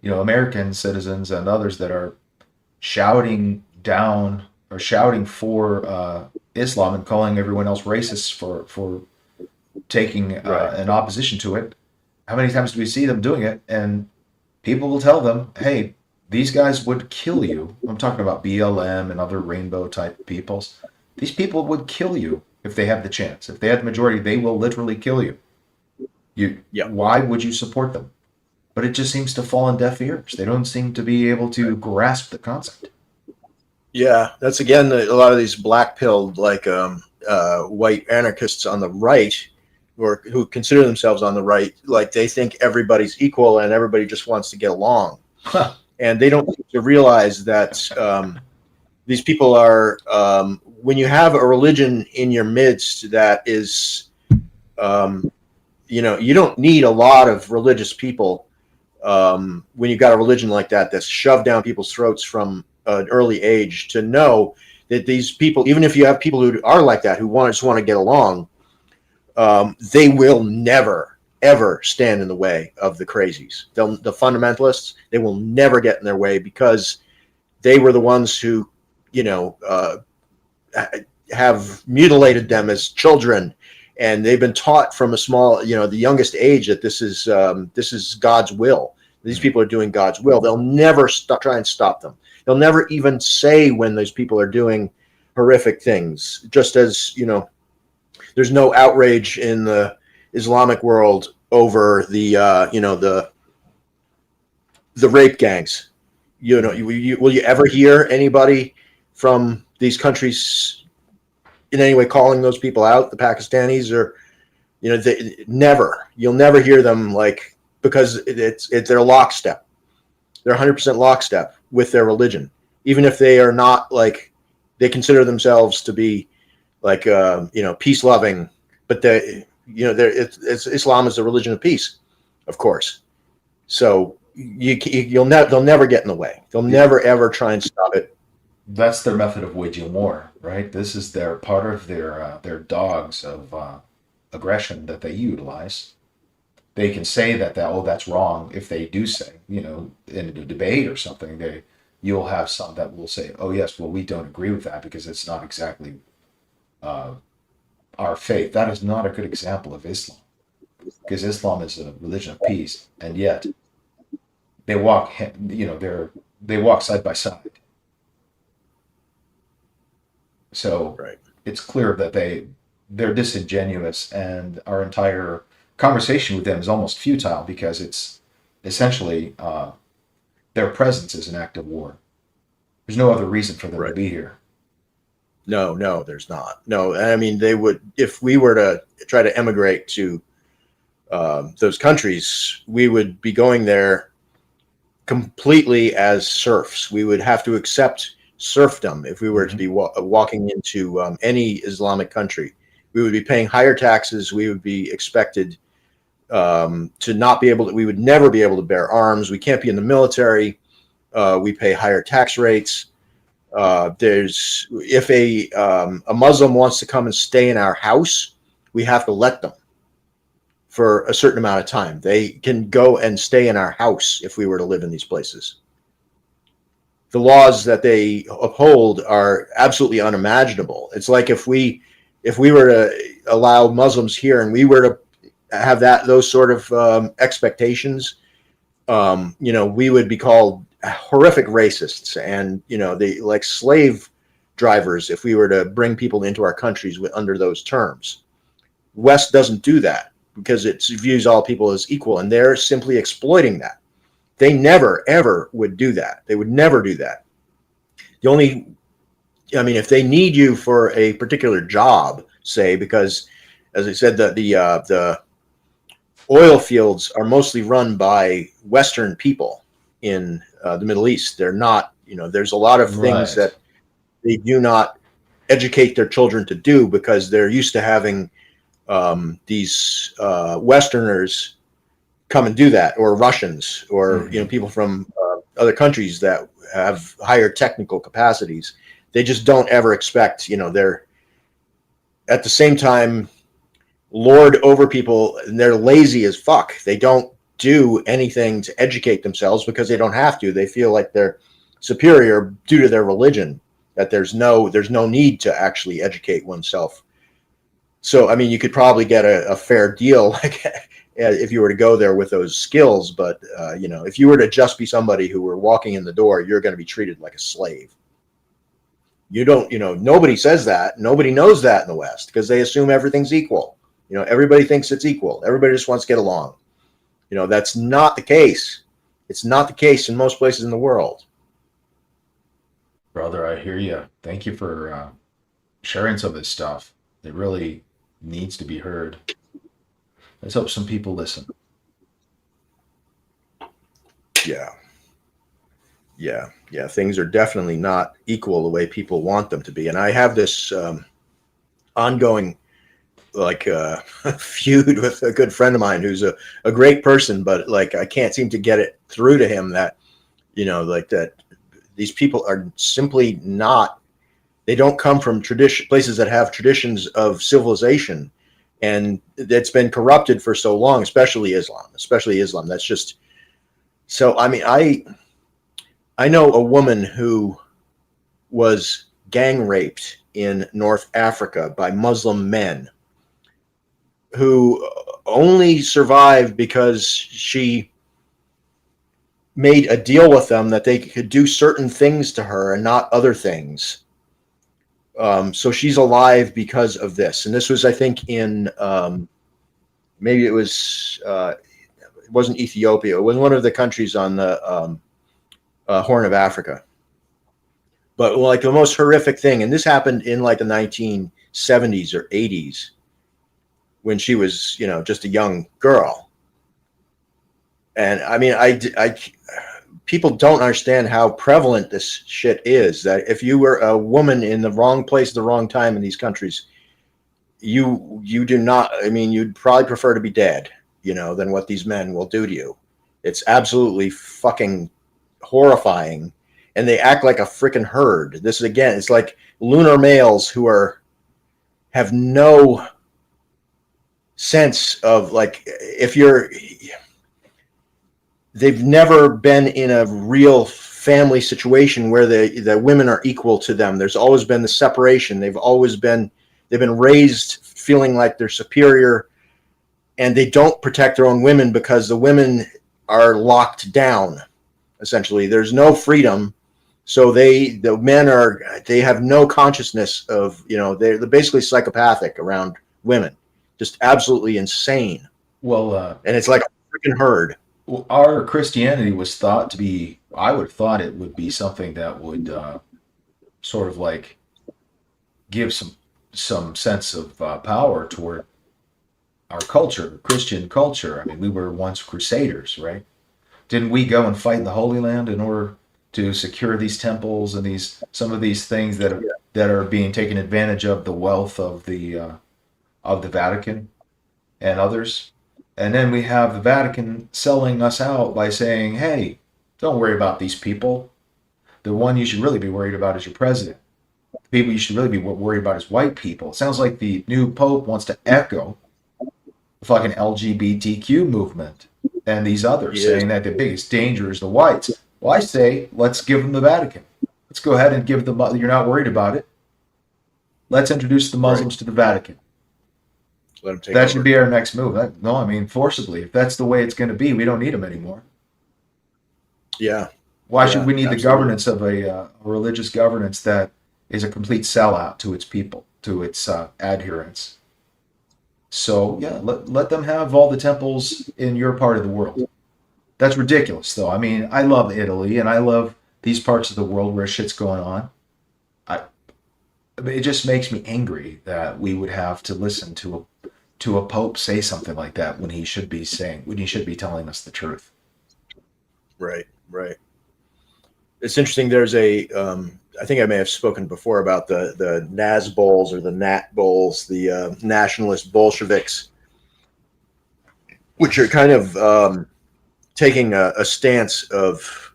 American citizens and others that are shouting down or shouting for Islam and calling everyone else racist for taking Right. an opposition to it? How many times do we see them doing it? And people will tell them, "Hey, these guys would kill you." I'm talking about BLM and other rainbow type peoples. These people would kill you if they have the chance. If they had the majority, they will literally kill you. Yeah. Why would you support them? But it just seems to fall on deaf ears. They don't seem to be able to grasp the concept. Yeah, that's again a lot of these black-pilled, like white anarchists on the right, who consider themselves on the right, like they think everybody's equal and everybody just wants to get along, and they don't seem to realize that these people are. When you have a religion in your midst that is, you don't need a lot of religious people. When you've got a religion like that that's shoved down people's throats from an early age, to know that these people, even if you have people who are like that, who just want to get along, they will never, ever stand in the way of the crazies. The fundamentalists, they will never get in their way, because they were the ones who, have mutilated them as children. And they've been taught from a small, the youngest age, that this is God's will. These people are doing God's will. They'll never try and stop them. They'll never even say when those people are doing horrific things. Just as, there's no outrage in the Islamic world over the rape gangs. Will you ever hear anybody from these countries in any way calling those people out, the Pakistanis, or you'll never hear them, because it's their lockstep. They're 100% lockstep with their religion, even if they are not, they consider themselves to be peace loving, but Islam is the religion of peace, of course. So they'll never get in the way. They'll never ever try and stop it. That's their method of waging war, right? This is their part of their dogs of aggression that they utilize. They can say that's wrong if they do say, in a debate or something, you'll have some that will say, oh yes, well, we don't agree with that because it's not exactly our faith. That is not a good example of Islam, because Islam is a religion of peace, and yet they walk, they walk side by side. So Right. it's clear that they're disingenuous, and our entire conversation with them is almost futile because it's essentially their presence is an act of war. There's no other reason for them to Right. be here. No, there's not. No, I mean, they would, if we were to try to emigrate to those countries, we would be going there completely as serfs. We would have to accept serfdom if we were to be walking into any Islamic country. We would be paying higher taxes. We would be expected to not be able to, we would never be able to bear arms. We can't be in the military. We pay higher tax rates. If a Muslim wants to come and stay in our house, we have to let them for a certain amount of time. They can go and stay in our house if we were to live in these places. The laws that they uphold are absolutely unimaginable. It's like if we were to allow Muslims here and we were to have those sort of expectations, we would be called horrific racists, and they like slave drivers if we were to bring people into our countries under those terms. West doesn't do that because it views all people as equal, and they're simply exploiting that. They never ever would do that. They would never do that. If they need you for a particular job, say, because as I said, the oil fields are mostly run by Western people in the Middle East. They're not, there's a lot of things that they do not educate their children to do because they're used to having these Westerners come and do that, or Russians, or people from other countries that have higher technical capacities. They just don't ever expect, they're at the same time lord over people, and they're lazy as fuck. They don't do anything to educate themselves because they don't have to. They feel like they're superior due to their religion, that there's no need to actually educate oneself. So, you could probably get a fair deal, like if you were to go there with those skills. But, if you were to just be somebody who were walking in the door, you're going to be treated like a slave. You don't, nobody says that. Nobody knows that in the West because they assume everything's equal. Everybody thinks it's equal. Everybody just wants to get along. That's not the case. It's not the case in most places in the world. Brother, I hear you. Thank you for sharing some of this stuff. It really needs to be heard. Let's hope some people listen. Yeah. Things are definitely not equal the way people want them to be. And I have this ongoing feud with a good friend of mine who's a great person, but I can't seem to get it through to him that, that these people are simply not, they don't come from places that have traditions of civilization, and it's been corrupted for so long, especially Islam. That's just, so, I know a woman who was gang raped in North Africa by Muslim men, who only survived because she made a deal with them that they could do certain things to her and not other things. So she's alive because of this. And this was, I think, in maybe it wasn't Ethiopia. It was one of the countries on the Horn of Africa. But the most horrific thing, and this happened in the 1970s or 80s, when she was, just a young girl. And people don't understand how prevalent this shit is, that if you were a woman in the wrong place at the wrong time in these countries, you do not, you'd probably prefer to be dead, than what these men will do to you. It's absolutely fucking horrifying. And they act like a freaking herd. This is, again, it's like lunar males who have no sense of they've never been in a real family situation where the women are equal to them. There's always been the separation. They've been raised feeling like they're superior, and they don't protect their own women because the women are locked down. Essentially, there's no freedom. So the men they have no consciousness of, they're basically psychopathic around women, just absolutely insane. Well, And it's like a freaking herd. our Christianity was thought to be, I would have thought it would be something that would sort of like give some sense of power toward our culture, Christian culture. I mean, we were once crusaders, right? Didn't we go and fight in the Holy Land in order to secure these temples and some of these things that are being taken advantage of, the wealth of the Vatican and others? And then we have the Vatican selling us out by saying, "Hey, don't worry about these people. The one you should really be worried about is your president. The people you should really be worried about is white people." It sounds like the new pope wants to echo the fucking LGBTQ movement and these others, saying that the biggest danger is the whites. Well, I say, let's give them the Vatican. Let's go ahead and give them, you're not worried about it. Let's introduce the Muslims to the Vatican. Let them take That over. should be our next move. No, I mean, forcibly. If that's the way it's going to be, we don't need them anymore. Yeah. Why should we need absolutely. the governance of a religious governance that is a complete sellout to its people, to its adherents? So, yeah, let them have all the temples in your part of the world. That's ridiculous, though. I mean, I love Italy, and I love these parts of the world where shit's going on. I mean, it just makes me angry that we would have to listen to a pope say something like that when he should be telling us the truth. Right. It's interesting. There's I think I may have spoken before about the Nazbols or the Natbols, the nationalist Bolsheviks, which are kind of taking a stance of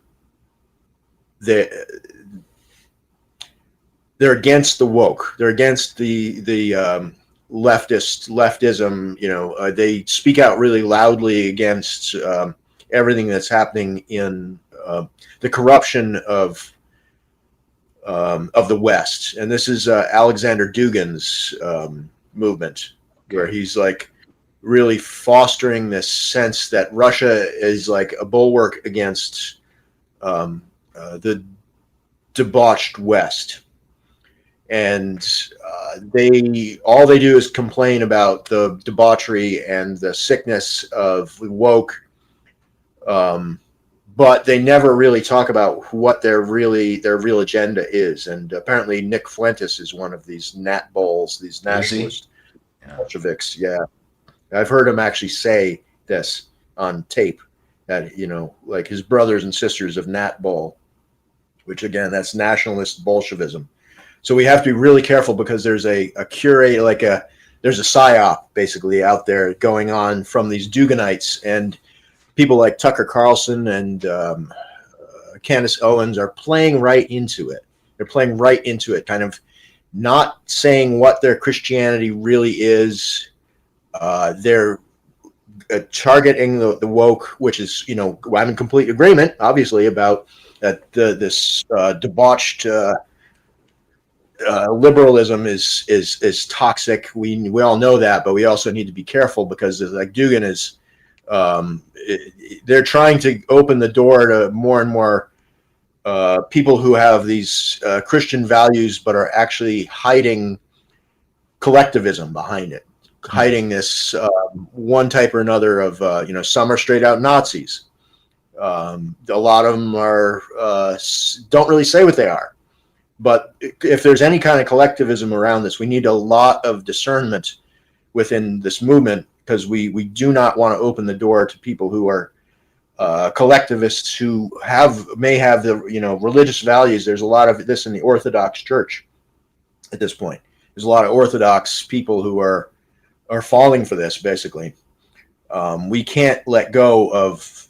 they're against the woke. They're against the leftism. They speak out really loudly against everything that's happening in the corruption of the West. And this is Alexander Dugin's movement, where he's like really fostering this sense that Russia is like a bulwark against the debauched West. And all they do is complain about the debauchery and the sickness of woke, but they never really talk about what their real agenda is. And apparently Nick Fuentes is one of these Natbols, these nationalist Bolsheviks. Yeah, I've heard him actually say this on tape, that like his brothers and sisters of Natbol, which again, that's nationalist Bolshevism. So we have to be really careful, because there's a curate, there's a psyop basically out there going on from these Duganites, and people like Tucker Carlson and Candace Owens are playing right into it. They're playing right into it, kind of not saying what their Christianity really is. They're targeting the woke, which is, I'm in complete agreement, obviously, about that this debauched liberalism is toxic. We all know that, but we also need to be careful, because like Dugin is, they're trying to open the door to more and more people who have these Christian values, but are actually hiding collectivism behind it, hiding this one type or another of, some are straight out Nazis. A lot of them are don't really say what they are. But if there's any kind of collectivism around this, we need a lot of discernment within this movement, because we do not want to open the door to people who are collectivists who may have the religious values. There's a lot of this in the Orthodox Church at this point. There's a lot of Orthodox people who are falling for this. Basically, we can't let go of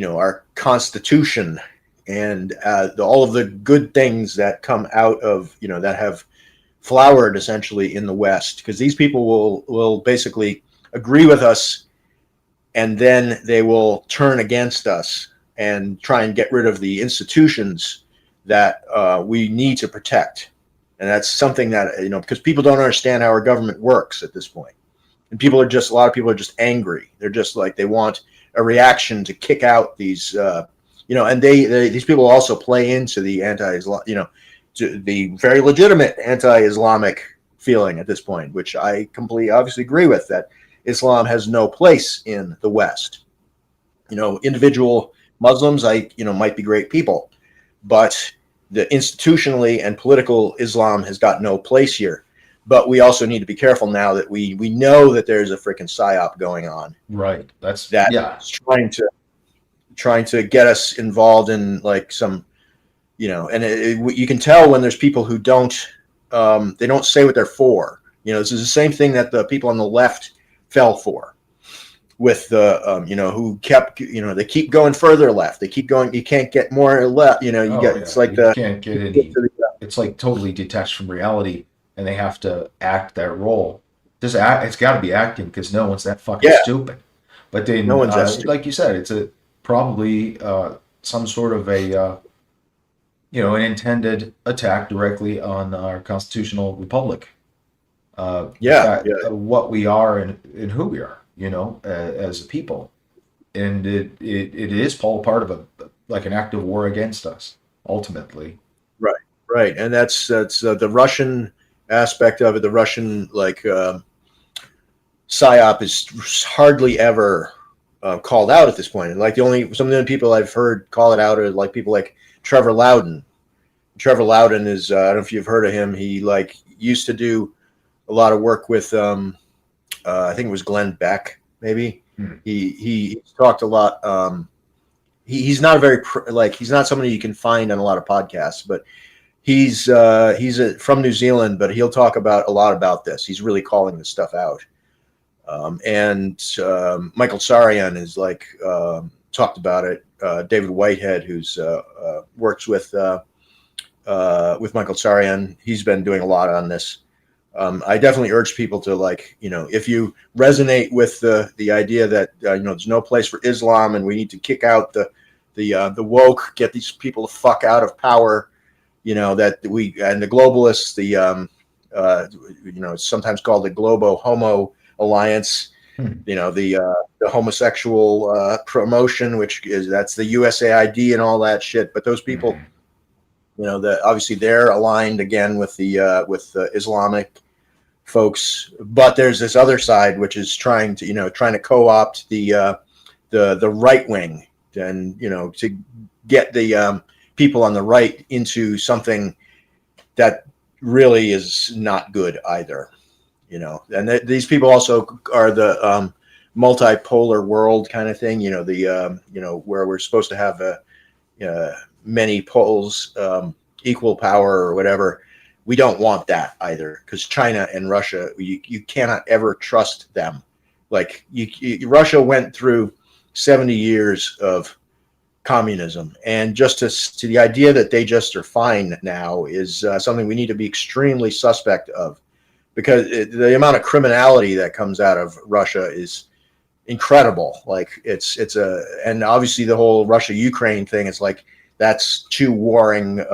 our Constitution and all of the good things that come out of that have flowered essentially in the West, because these people will basically agree with us, and then they will turn against us and try and get rid of the institutions that we need to protect. And that's something that because people don't understand how our government works at this point, and a lot of people are just angry. They're just like, they want a reaction to kick out these and these people also play into the anti-Islam, to the very legitimate anti-Islamic feeling at this point, which I completely obviously agree with, that Islam has no place in the West. Individual Muslims, might be great people, but the institutionally and political Islam has got no place here. But we also need to be careful now that we know that there's a freaking psyop going on. Right. That's yeah. trying to get us involved in like some, and you can tell when there's people who don't say what they're for. This is the same thing that the people on the left fell for, with the who kept, they keep going further left. They keep going. You can't get more left. It's like you can't get any. It's like totally detached from reality, and they have to act that role. Just act. It's got to be acting, because no one's that fucking stupid. But then, no one's that stupid. Like you said, it's probably some sort of an intended attack directly on our constitutional republic. What we are and who we are, as a people, and it is all part of an active war against us, ultimately. Right, and that's the Russian aspect of it. The Russian psyop is hardly ever called out at this point. And like some of the people I've heard call it out are like people like Trevor Loudon. Trevor Loudon is I don't know if you've heard of him. He used to do a lot of work with I think it was Glenn Beck, maybe. He talked a lot. He's not a very he's not somebody you can find on a lot of podcasts, but he's from New Zealand, but he'll talk about a lot about this. He's really calling this stuff out. And Michael Sarian is talked about it. David Whitehead, who's works with Michael Sarian, he's been doing a lot on this. I definitely urge people to if you resonate with the idea that there's no place for Islam and we need to kick out the woke, get these people the fuck out of power, that we and the globalists, it's sometimes called the Globo Homo Alliance, the homosexual promotion, that's the USAID and all that shit. But those people, obviously they're aligned again with the Islamic folks. But there's this other side which is trying to co-opt the right wing, and to get the people on the right into something that really is not good either. And these people also are the multipolar world kind of thing, where we're supposed to have many poles, equal power or whatever. We don't want that either, because China and Russia, you cannot ever trust them. Russia went through 70 years of communism, and just to the idea that they just are fine now is something we need to be extremely suspect of. Because the amount of criminality that comes out of Russia is incredible. And obviously the whole Russia-Ukraine thing, it's that's two warring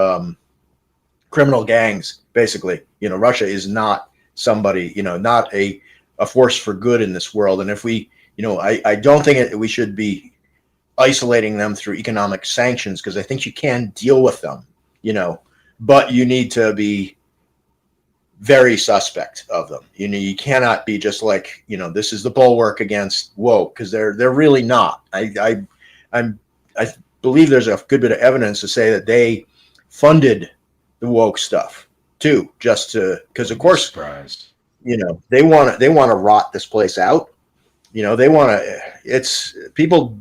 criminal gangs, basically. Russia is not somebody, not a force for good in this world. And if we, I don't think we should be isolating them through economic sanctions, because I think you can deal with them, but you need to be very suspect of them. You cannot be just this is the bulwark against woke, because they're really not. I believe there's a good bit of evidence to say that they funded the woke stuff too, just because of course surprised. They want to rot this place out. They want to. It's people.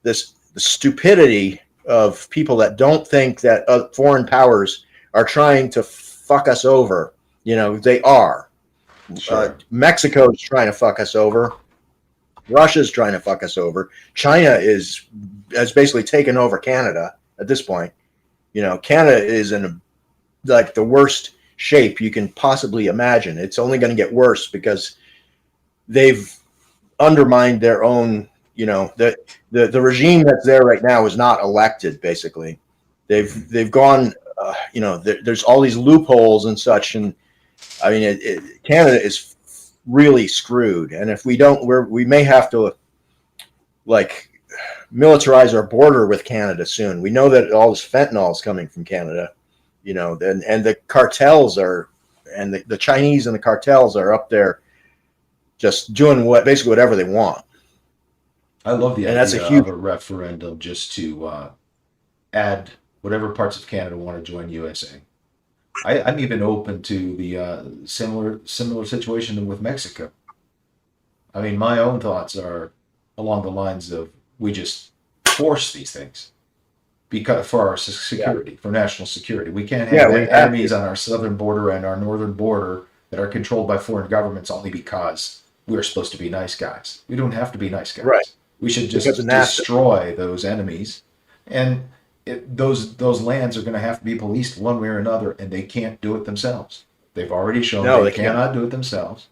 The stupidity of people that don't think that foreign powers are trying to fuck us over. They are. Sure. Mexico's trying to fuck us over. Russia's trying to fuck us over. China has basically taken over Canada at this point. Canada is in the worst shape you can possibly imagine. It's only going to get worse because they've undermined their own. The regime that's there right now is not elected. Basically, they've gone. There's all these loopholes and such, and I mean, Canada is really screwed. And if we don't, we may have to militarize our border with Canada soon. We know that all this fentanyl is coming from Canada, and the cartels are, and the Chinese and the cartels are up there just doing basically whatever they want. I love the And idea of a referendum just to add whatever parts of Canada want to join USA. I'm even open to the similar situation with Mexico. I mean, my own thoughts are along the lines of we just force these things because for our security, for national security. We can't have enemies on our southern border and our northern border that are controlled by foreign governments only because we're supposed to be nice guys. We don't have to be nice guys. Right. We should just destroy those enemies, and those lands are going to have to be policed one way or another, and they can't do it themselves. They've already shown they cannot do it themselves.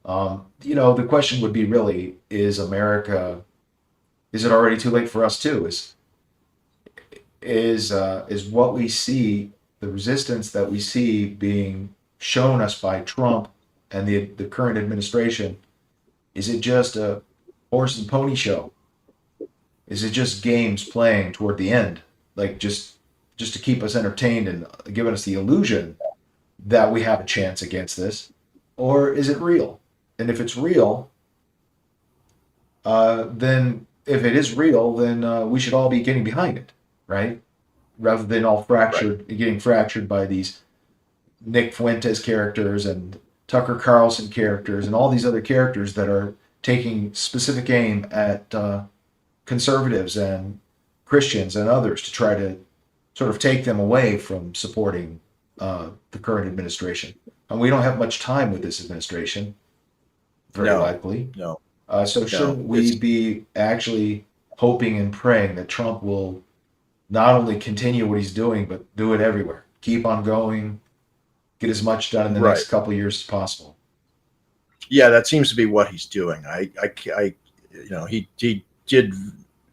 The question would be really, is America, is it already too late for us too? Is what we see, the resistance that we see being shown us by Trump and the current administration, is it just a horse and pony show? Is it just games playing toward the end, like just to keep us entertained and giving us the illusion that we have a chance against this, or is it real? And if it's real, then if it is real, then we should all be getting behind it, right? Rather than all getting fractured by these Nick Fuentes characters and Tucker Carlson characters and all these other characters that are taking specific aim at conservatives and Christians and others to try to sort of take them away from supporting the current administration. And we don't have much time with this administration, very likely. No. So shouldn't we be actually hoping and praying that Trump will not only continue what he's doing, but do it everywhere? Keep on going, get as much done in the next couple of years as possible. Yeah, that seems to be what he's doing. He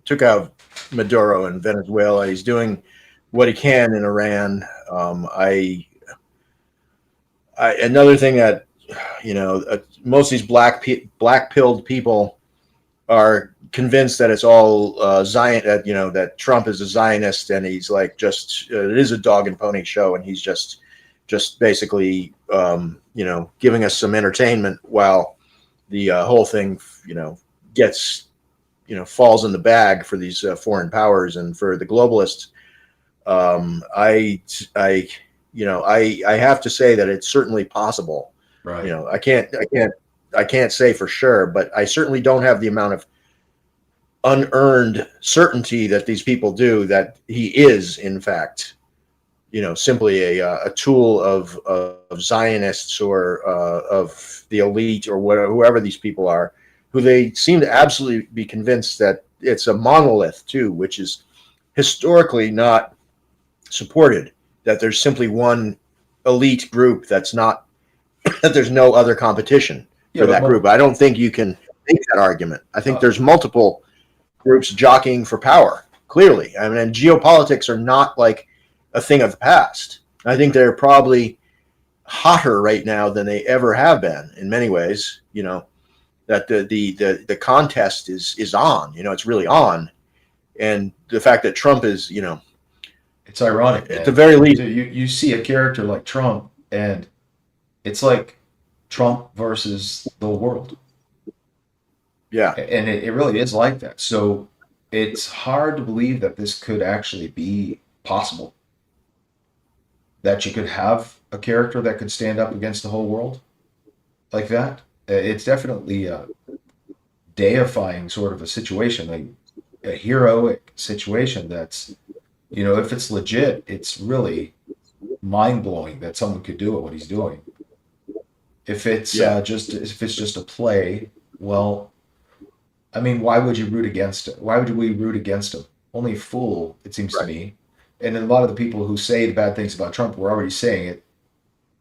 took out Maduro in Venezuela. He's doing what he can in Iran. Another thing that most of these black-pilled people are convinced that it's all Zion, that Trump is a Zionist, and he's like it is a dog and pony show, and he's just basically giving us some entertainment while the whole thing gets falls in the bag for these foreign powers and for the globalists. I have to say that it's certainly possible. Right. I can't say for sure, but I certainly don't have the amount of unearned certainty that these people do, that he is in fact, simply a tool of Zionists or of the elite or whoever these people are, who they seem to absolutely be convinced that it's a monolith too, which is historically not supported, that there's simply one elite group that's not, that there's no other competition for that group. I don't think you can make that argument. I think there's multiple groups jockeying for power, clearly. I mean, and geopolitics are not like a thing of the past. I think they're probably hotter right now than they ever have been in many ways, that the contest is on, it's really on. And the fact that Trump is, it's ironic, at the very least. You see a character like Trump, and it's like Trump versus the world. Yeah. And it really is like that. So it's hard to believe that this could actually be possible. That you could have a character that could stand up against the whole world like that. It's definitely a deifying sort of a situation, like a heroic situation that's, if it's legit, it's really mind-blowing that someone could do it, what he's doing. If it's just a play, well, I mean, why would you root against it? Why would we root against him? Only a fool, it seems to me. And a lot of the people who say the bad things about Trump were already saying it,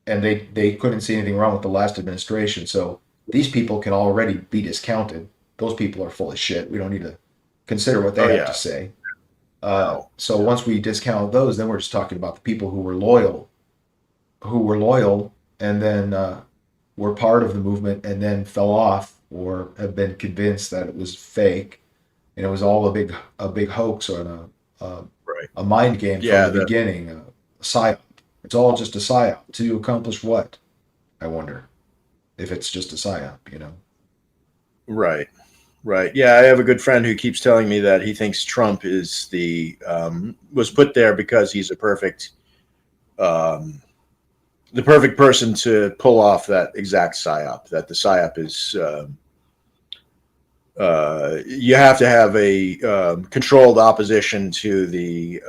and they couldn't see anything wrong with the last administration. So these people can already be discounted. Those people are full of shit. We don't need to consider what they have to say. So once we discount those, then we're just talking about the people who were loyal, and then were part of the movement and then fell off or have been convinced that it was fake and it was all a big hoax or a, Right. a mind game from Yeah. the beginning, a psyop. It's all just a psyop to accomplish what? I wonder if it's just a psyop, you know. Right. Right. Yeah, I have a good friend who keeps telling me that he thinks Trump is was put there because he's um, the perfect person to pull off that exact psyop. That the psyop is you have to have a controlled opposition to the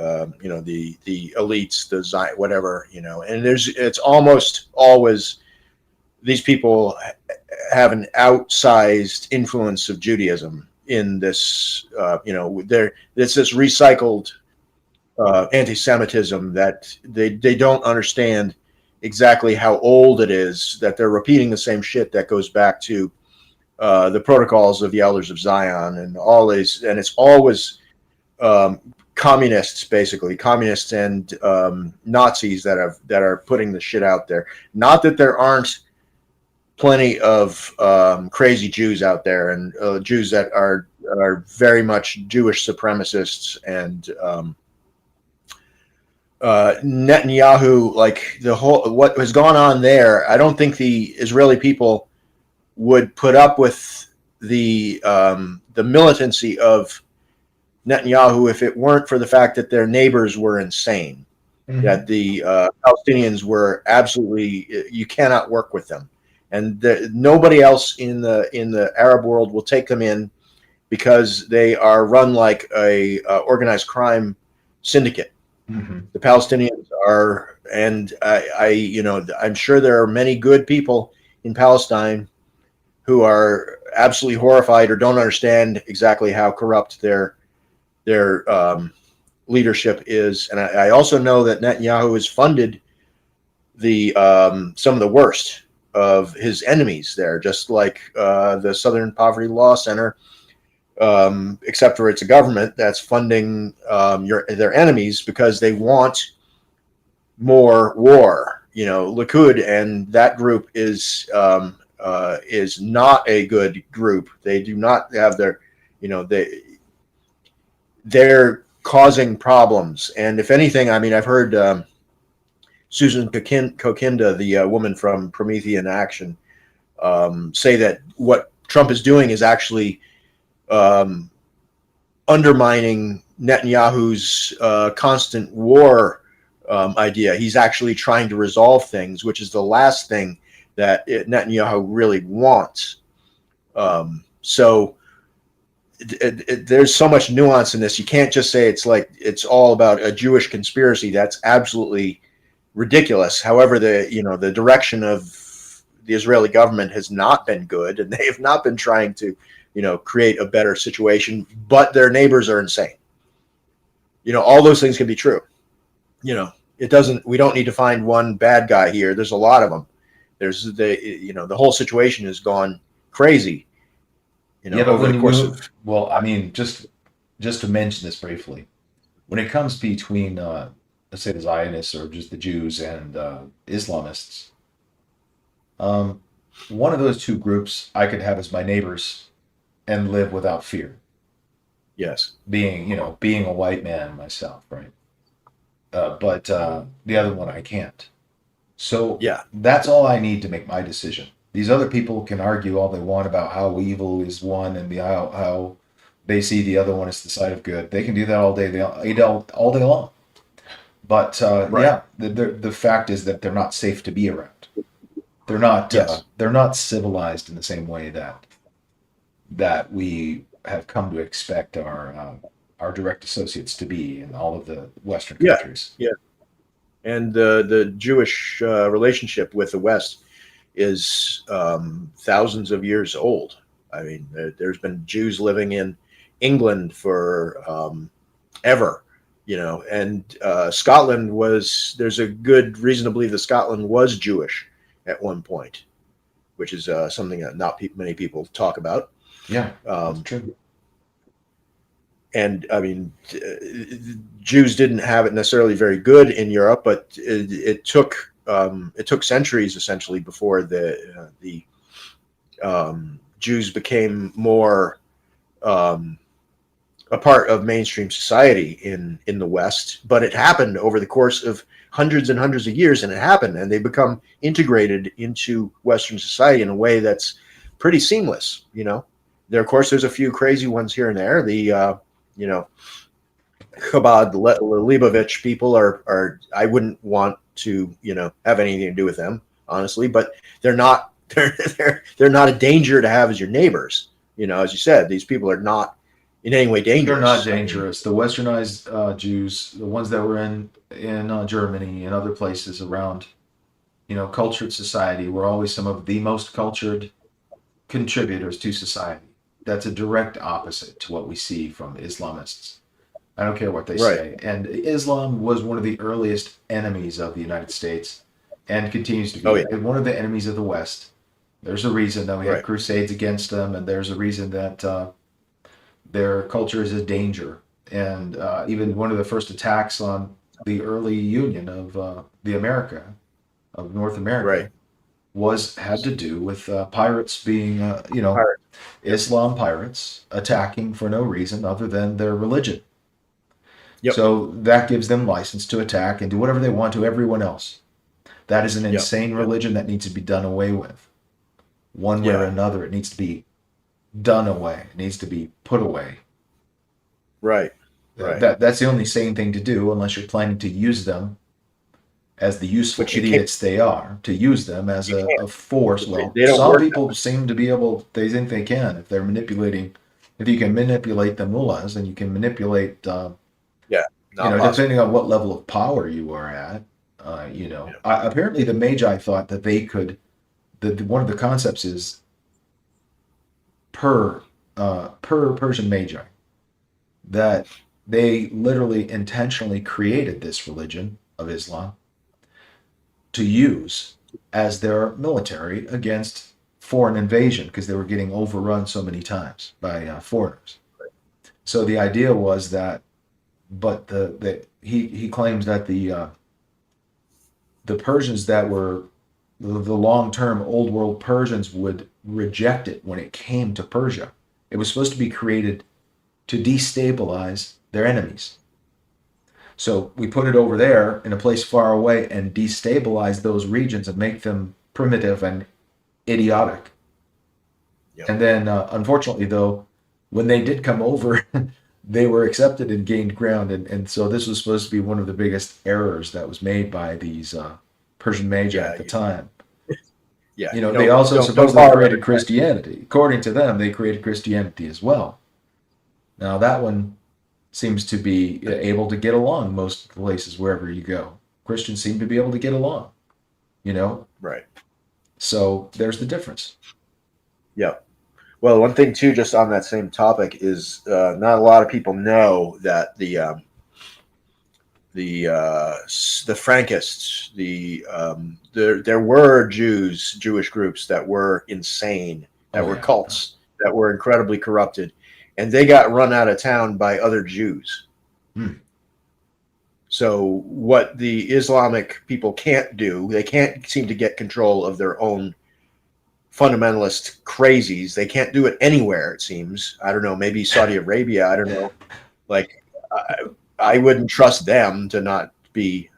elites, the whatever, and it's almost always these people have an outsized influence of Judaism in this. It's this recycled anti-Semitism that they don't understand exactly how old it is. That they're repeating the same shit that goes back to the protocols of the elders of Zion and all these, and it's always communists, basically communists and Nazis that are putting the shit out there. Not that there aren't plenty of crazy Jews out there, and Jews that are very much Jewish supremacists, and Netanyahu, like the whole what has gone on there. I don't think the Israeli people would put up with the militancy of Netanyahu if it weren't for the fact that their neighbors were insane. Mm-hmm. That the Palestinians were absolutely, you cannot work with them, and nobody else in the Arab world will take them in because they are run like a organized crime syndicate. Mm-hmm. The Palestinians are, and I'm sure there are many good people in Palestine who are absolutely horrified or don't understand exactly how corrupt their leadership is. And I also know that Netanyahu has funded the some of the worst of his enemies there, just like the Southern Poverty Law Center, except for it's a government that's funding their enemies because they want more war. Likud and that group is not a good group. They do not have they're causing problems. And if anything, I mean, I've heard Susan Kokinda, the woman from Promethean Action, say that what Trump is doing is actually um, undermining Netanyahu's constant war idea. He's actually trying to resolve things, which is the last thing that Netanyahu really wants. So there's so much nuance in this. You can't just say it's all about a Jewish conspiracy. That's absolutely ridiculous. However, the direction of the Israeli government has not been good, and they have not been trying to create a better situation. But their neighbors are insane. All those things can be true. It doesn't. We don't need to find one bad guy here. There's a lot of them. There's the whole situation has gone crazy. Yeah, but Over the course of. well, I mean, just to mention this briefly, when it comes between, let's say, the Zionists or just the Jews and Islamists, um, one of those two groups I could have as my neighbors and live without fear, Yes. being a white man myself, right? But the other one I can't. So Yeah. that's all I need to make my decision. These other people can argue all they want about how evil is one and how they see the other one as the side of good. They can do that all day. All day long. But Right. yeah, the fact is that they're not safe to be around. Yes. They're not civilized in the same way that we have come to expect our direct associates to be in all of the Western Yeah. countries. Yeah. And the Jewish relationship with the West is thousands of years old. I mean, there's been Jews living in England for ever, and Scotland was. There's a good reason to believe that Scotland was Jewish at one point, which is something that not many people talk about. Yeah, that's Um, true. and I mean, Jews didn't have it necessarily very good in Europe, but it took centuries essentially before the Jews became more a part of mainstream society in the West, but it happened over the course of hundreds and hundreds of years, and it happened, and they become integrated into Western society in a way that's pretty seamless. There, of course, there's a few crazy ones here and there. The Chabad, the Leibovich people are I wouldn't want to have anything to do with them, honestly, but they're not they're not a danger to have as your neighbors. As you said, these people are not in any way dangerous. They're not dangerous. The westernized Jews, the ones that were in Germany and other places around, cultured society, were always some of the most cultured contributors to society. That's a direct opposite to what we see from Islamists. I don't care what they say. And Islam was one of the earliest enemies of the United States and continues to be one of the enemies of the West. There's a reason that we had crusades against them, and there's a reason that their culture is a danger. And even one of the first attacks on the early union of North America had to do with pirates being, Islam pirates attacking for no reason other than their religion. Yep. So that gives them license to attack and do whatever they want to everyone else. That is an insane religion that needs to be done away with. One way or another, it needs to be done away. It needs to be put away. Right. That's the only sane thing to do, unless you're planning to use them as the useful idiots they are, to use them as a force. Well, some people seem to be able, they think they can. If they're manipulating, if you can manipulate the mullahs, and you can manipulate, depending on what level of power you are at, apparently the Magi thought that they could, one of the concepts is per Persian Magi, that they literally intentionally created this religion of Islam to use as their military against foreign invasion, because they were getting overrun so many times by foreigners. So the idea was that, but he claims that the Persians that were the long-term old world Persians would reject it when it came to Persia. It was supposed to be created to destabilize their enemies. So we put it over there in a place far away and destabilize those regions and make them primitive and idiotic. Yep. And then, unfortunately, though, when they did come over, they were accepted and gained ground. And so this was supposed to be one of the biggest errors that was made by these Persian Magi at the time. They also supposedly created Christianity. According to them, they created Christianity as well. Now, that one seems to be able to get along most places wherever you go. Christians seem to be able to get along, Right. So there's the difference. Yeah. Well, one thing too, just on that same topic, is not a lot of people know that the Frankists, there were Jewish groups that were insane, that were cults, that were incredibly corrupted, and they got run out of town by other Jews. So what the Islamic people can't do, they can't seem to get control of their own fundamentalist crazies. They can't do it anywhere, it seems. I don't know, maybe Saudi Arabia, I don't know. Like, I wouldn't trust them to not be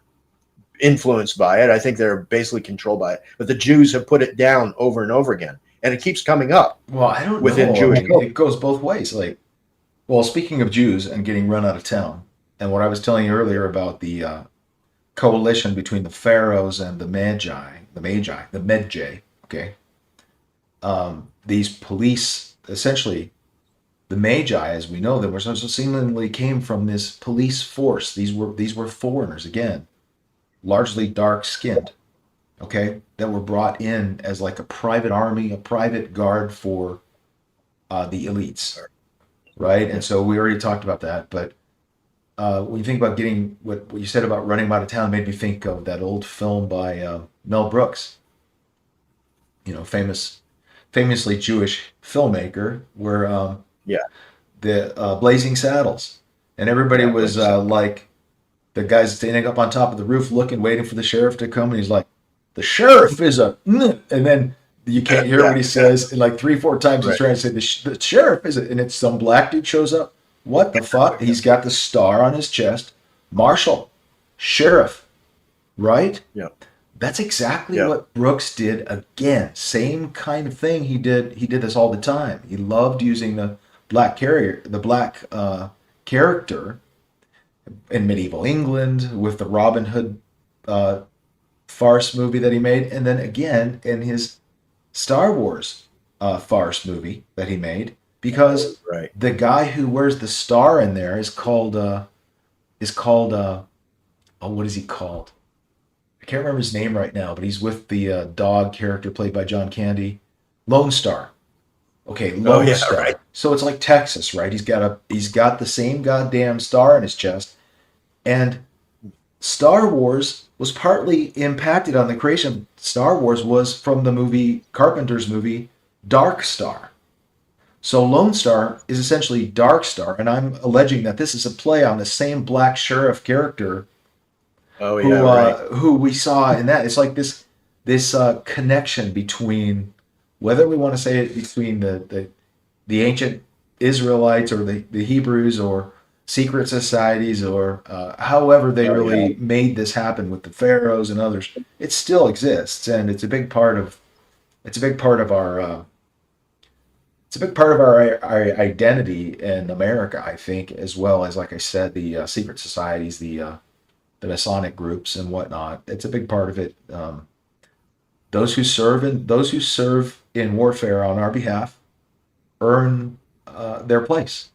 influenced by it. I think they're basically controlled by it. But the Jews have put it down over and over again. And it keeps coming up. Well, I don't within know. Jewish it goes both ways. Speaking of Jews and getting run out of town, and what I was telling you earlier about the coalition between the pharaohs and the Medjay, okay? These police, essentially, the Magi, as we know them, were seemingly came from this police force. These were foreigners, again, largely dark-skinned, okay, that were brought in as like a private army, a private guard for the elites, right? And so we already talked about that, but when you think about getting, what you said about running them out of town made me think of that old film by Mel Brooks, famously Jewish filmmaker, where the Blazing Saddles, and everybody was like, the guy's standing up on top of the roof looking, waiting for the sheriff to come, and he's like, the sheriff is a, and then you can't hear what he says, and like 3-4 times he's trying to say, the sheriff is a, and it's some black dude shows up, What the fuck? He's got the star on his chest. Marshal, sheriff, right? Yeah. That's exactly Yeah. what Brooks did again. Same kind of thing he did. He did this all the time. He loved using the black character in medieval England with the Robin Hood uh, farce movie that he made, and then again in his Star Wars farce movie that he made, because Right. the guy who wears the star in there is called oh, what is he called? I can't remember his name right now, but he's with the dog character played by John Candy, Lone Star. Okay, Oh Lone yeah. Right. Star. So it's like Texas, right? He's got the same goddamn star in his chest, and Star Wars was partly impacted on the creation of Star Wars was from the movie Carpenter's movie Dark Star. So Lone Star is essentially Dark Star, and I'm alleging that this is a play on the same black sheriff character Oh yeah. who Right. who we saw in that. It's like this connection between, whether we want to say it between the ancient Israelites or the Hebrews or secret societies or however they Oh yeah. really made this happen with the pharaohs and others. It still exists, and it's a big part of our identity in America, I think, as well as, like I said, the secret societies, the Masonic groups and whatnot. It's a big part of it. Those who serve in warfare on our behalf earn their place.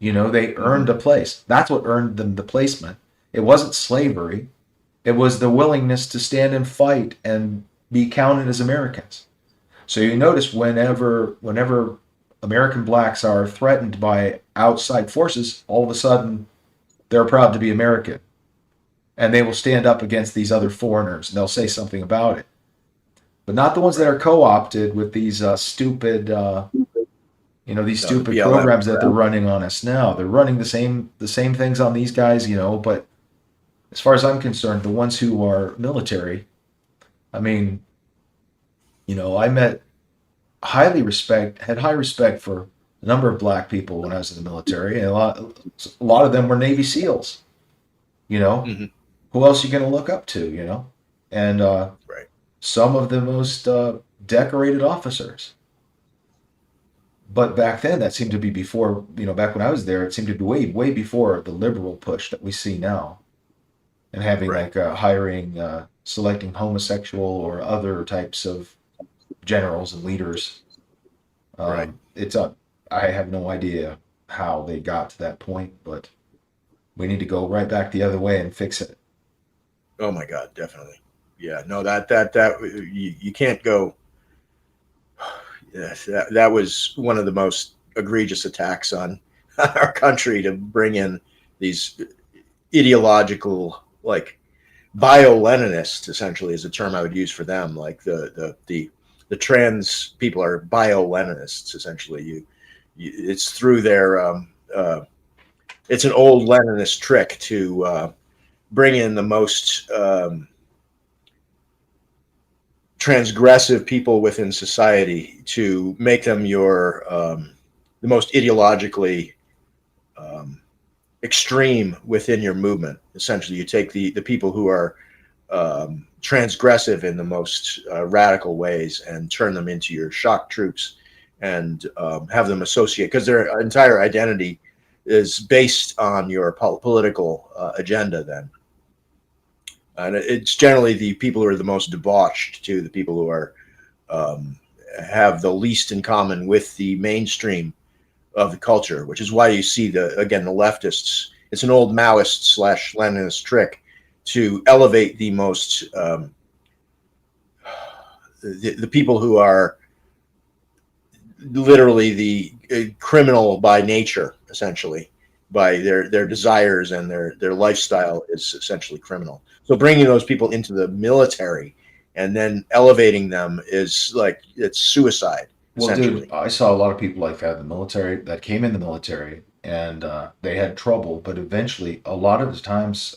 They Hmm. earned a place. That's what earned them the placement. It wasn't slavery. It was the willingness to stand and fight and be counted as Americans. So you notice whenever American blacks are threatened by outside forces, all of a sudden they're proud to be American, and they will stand up against these other foreigners and they'll say something about it. But not the ones that Right. are co-opted with these stupid these No, the stupid BLM programs that they're crap. running on us now. They're running the same things on these guys, but as far as I'm concerned, the ones who are military, I mean, I had high respect for a number of black people when I was in the military, and a lot of them were Navy SEALs. You know, Hmm. who else are you going to look up to? And Right. some of the most decorated officers. But back then, that seemed to be before, back when I was there, it seemed to be way, way before the liberal push that we see now, and having Right. like selecting homosexual or other types of generals and leaders. Right. It's a, I have no idea how they got to that point, but we need to go right back the other way and fix it. Oh my God. Definitely. Yeah. No. That you can't go. Yes. That was one of the most egregious attacks on our country, to bring in these ideological, like, bio-Leninists, essentially, is a term I would use for them. Like the trans people are bio-Leninists, essentially. It's through their it's an old Leninist trick to bring in the most transgressive people within society, to make them your the most ideologically um, extreme within your movement. Essentially, you take the people who are transgressive in the most radical ways and turn them into your shock troops, and have them associate, because their entire identity is based on your political agenda. Then, and it's generally the people who are the most debauched, to the people who are um, have the least in common with the mainstream of the culture, which is why you see the leftists. It's an old Maoist slash Leninist trick to elevate the most the people who are literally the criminal by nature, essentially, by their desires, and their lifestyle is essentially criminal. So bringing those people into the military and then elevating them is like, it's suicide, Well, dude, essentially. I saw a lot of people like that in the military that came in the military, and they had trouble, but eventually, a lot of the times,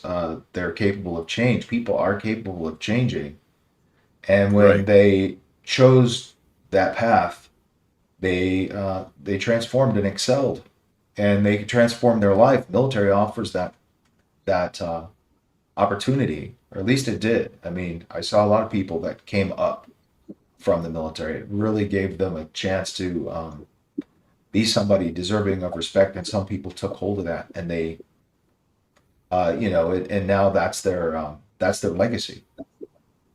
they're capable of change. People are capable of changing, and when Right. they chose that path, they transformed and excelled. and they can transform their life. Military offers that opportunity, or at least it did. I mean, I saw a lot of people that came up from the military. It really gave them a chance to be somebody deserving of respect, and some people took hold of that, and they, and now that's their legacy.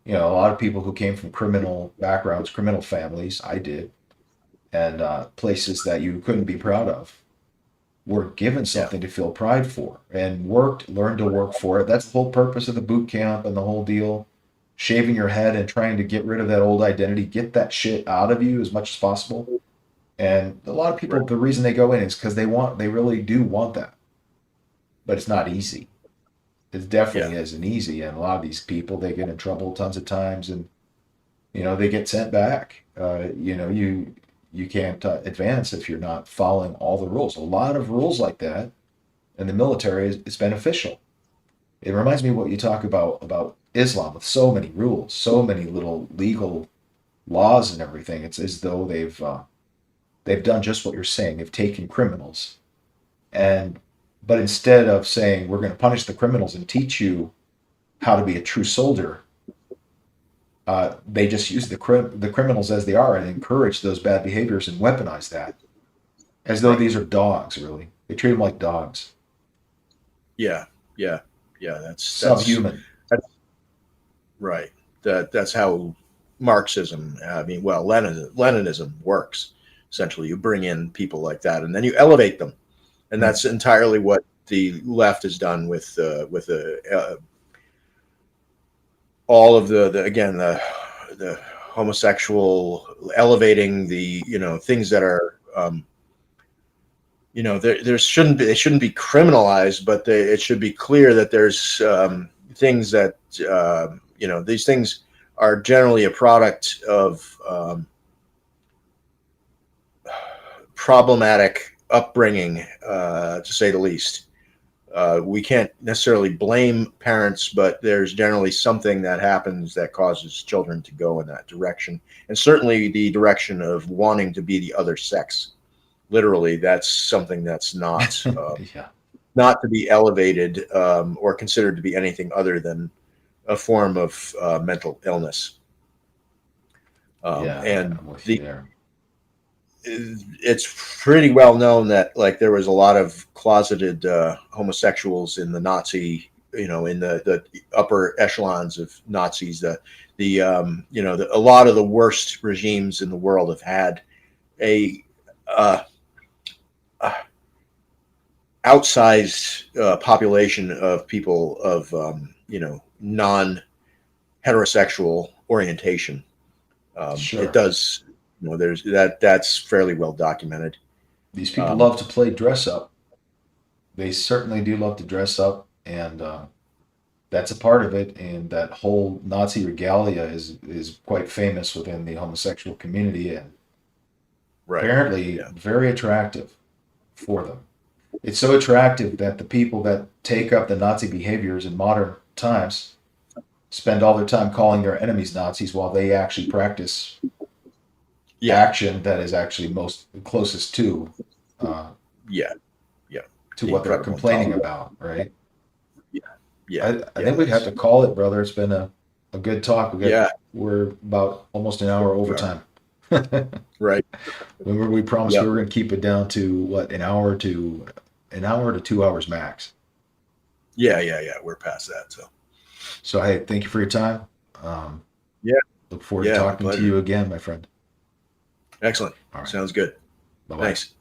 A lot of people who came from criminal backgrounds, criminal families, I did, and places that you couldn't be proud of, were given Yeah. something to feel pride for, and learned to work for it. That's the whole purpose of the boot camp and the whole deal. Shaving your head and trying to get rid of that old identity, get that shit out of you as much as possible. And a lot of Right. people, the reason they go in is because they really do want that. But it's not easy. It Yeah. definitely isn't easy. And a lot of these people, they get in trouble tons of times, and they get sent back. You can't advance if you're not following all the rules. A lot of rules like that in the military is beneficial. It reminds me of what you talk about Islam, with so many rules, so many little legal laws and everything. It's as though they've done just what you're saying. They've taken criminals, and but instead of saying we're going to punish the criminals and teach you how to be a true soldier, they just use the criminals as they are and encourage those bad behaviors and weaponize that as though Right. these are dogs. Really, they treat them like dogs, Yeah. Yeah. Yeah. subhuman. That's right. That's how Marxism, I mean, well, Leninism works. Essentially, you bring in people like that, and then you elevate them, and Hmm. that's entirely what the left has done with all of the again the homosexual, elevating the things that are there shouldn't be, they shouldn't be criminalized, but it should be clear that there's things that these things are generally a product of problematic upbringing, to say the least. We can't necessarily blame parents, but there's generally something that happens that causes children to go in that direction, and certainly the direction of wanting to be the other sex. Literally, that's something that's Yeah, not to be elevated, or considered to be anything other than a form of mental illness. yeah, And I'm with you the there. it's pretty well known that like there was a lot of closeted homosexuals in the Nazi, in the upper echelons of Nazis. A lot of the worst regimes in the world have had a uh, uh, outsized population of people of non heterosexual orientation. It Sure. does, there's that's fairly well documented. These people Um, love to play dress up. They certainly do love to dress up, and that's a part of it. And that whole Nazi regalia is quite famous within the homosexual community, and right. apparently Yeah. very attractive for them. It's so attractive that the people that take up the Nazi behaviors in modern times spend all their time calling their enemies Nazis, while they actually practice Yeah. action that is actually most closest uh, Yeah. Yeah. to The what they're incredible complaining intolerance. about, right? Yeah. Yeah. I Yeah. think we have That's to call it, brother. It's been a good talk. yeah. We're about almost an hour We are overtime. right. Remember, we promised we Yep. were going to keep it down to what, an hour to 2 hours max. Yeah. Yeah. Yeah. We're past that. So So hey, thank you for your time. Um, yeah. Look forward to Yeah. My talking to pleasure. you again, my friend. Excellent. All right. Sounds good. Bye bye. Thanks.